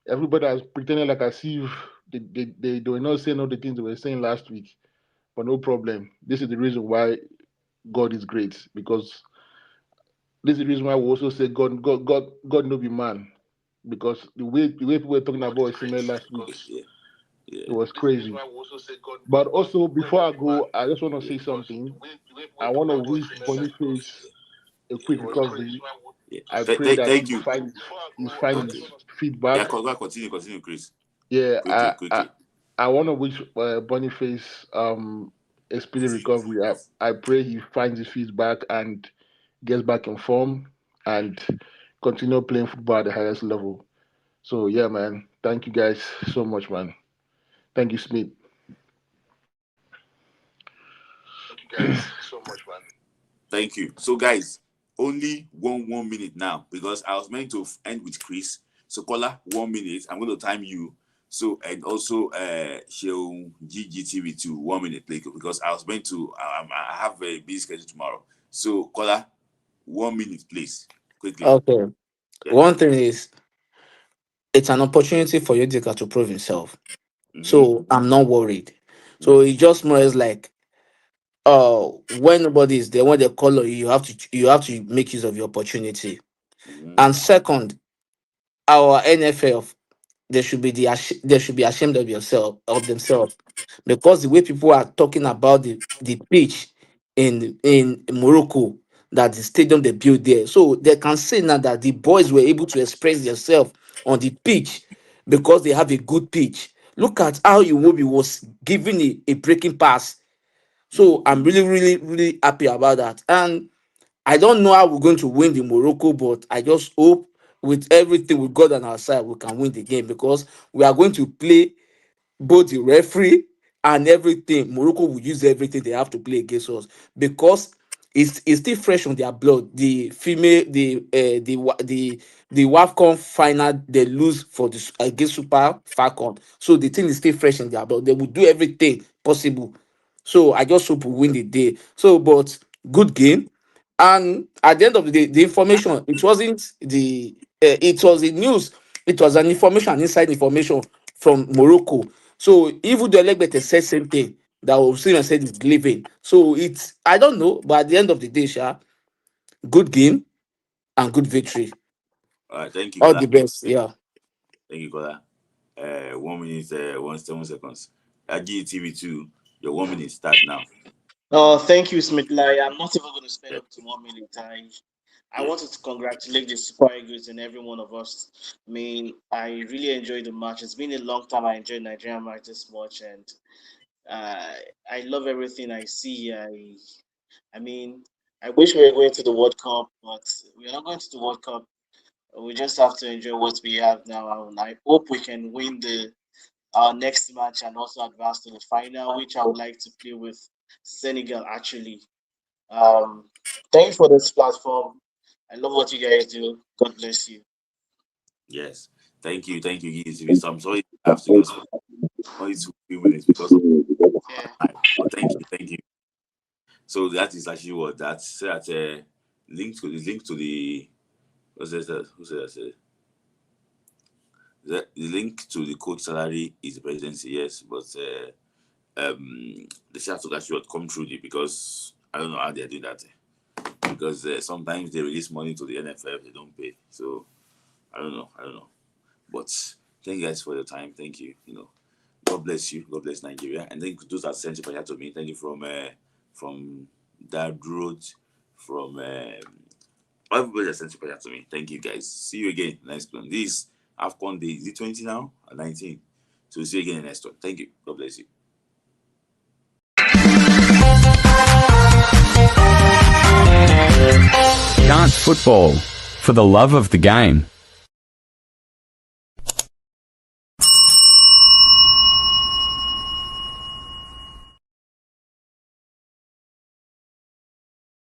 Speaker 13: Everybody is pretending like as if they were not saying all the things they were saying last week. But no problem. This is the reason why God is great. Because this is the reason why we also say God no be man. Because the way people were talking about Osima last week,
Speaker 2: Yeah.
Speaker 13: it was crazy. But also, before I go, I just want to say something. I want to wish Boniface a quick recovery.
Speaker 2: Yeah.
Speaker 13: I pray that
Speaker 2: Thank you.
Speaker 13: he find his feedback.
Speaker 2: Yeah, continue, Chris.
Speaker 13: Yeah, I I,
Speaker 2: Quickly.
Speaker 13: I want to wish Boniface a speedy recovery. I pray he finds his feedback and gets back in form and continue playing football at the highest level. So yeah, man. Thank you guys so much, man. Thank you, Smith.
Speaker 2: Thank you. So, guys, only one minute now because I was meant to end with Chris. So, Kola, 1 minute. I'm going to time you. So, and also, she'll GGTV to 1 minute, please, because I was meant to. I have a busy schedule tomorrow. So, Kola, 1 minute, please, quickly.
Speaker 12: Okay.
Speaker 2: Yeah.
Speaker 12: One thing is, it's an opportunity for Yedika to prove himself. So I'm not worried. So it just more is like, when nobody is there, when they call on you, you have to make use of your opportunity. And second, our NFL, they should be ashamed of themselves, because the way people are talking about the pitch in Morocco, that the stadium they built there, so they can say now that the boys were able to express themselves on the pitch because they have a good pitch. Look at how Iwobi was giving a breaking pass. So I'm really, really, really happy about that. And I don't know how we're going to win the Morocco, but I just hope with everything we got on our side, we can win the game, because we are going to play both the referee and everything. Morocco will use everything they have to play against us, because it's still fresh on their blood. The female, the WAFCON final they lose for the against Super Falcon, so the thing is still fresh in their blood. They will do everything possible. So I just hope we win the day. So, but good game. And at the end of the day, the information, it wasn't it was the news, it was an information, inside information from Morocco. So even the Elegbete said same thing that Osimhen said is leaving. So it's, I don't know, but at the end of the day, Sha, good game and good victory.
Speaker 2: All right, thank you.
Speaker 12: All the best. Yeah.
Speaker 2: Thank you, Kola. 1 minute, 17 seconds. TV2, your 1 minute start now.
Speaker 14: Thank you, Smith-Lai. I'm not even going to spend up to 1 minute. I wanted to congratulate the Super Eagles and every one of us. I mean, I really enjoyed the match. It's been a long time I enjoyed Nigerian match this much, and I love everything I see. I mean, I wish we were going to the World Cup, but we're not going to the World Cup. We just have to enjoy what we have now, and I hope we can win our next match and also advance to the final, which I would like to play with Senegal, actually. Thank you for this platform. I love what you guys do. God bless you.
Speaker 2: Yes. Thank you, Giz. So I'm sorry I have to just only 2 minutes because of time. But thank you. So that is actually what that's link to the what's that? Who said that? The link to the coach salary is the presidency, yes, but they have to actually come through it because I don't know how they're doing that. Because sometimes they release money to the NFL, they don't pay. So I don't know. But thank you guys for your time. Thank you. God bless you. God bless Nigeria. And thank you to those that sent super chat to me. Thank you from Dad Road, from everybody that sent super chat to me. Thank you guys. See you again next one. This AFCON day, is it 20 now or 19? So we'll see you again in the next one. Thank you. God bless you.
Speaker 15: Dance football for the love of the game.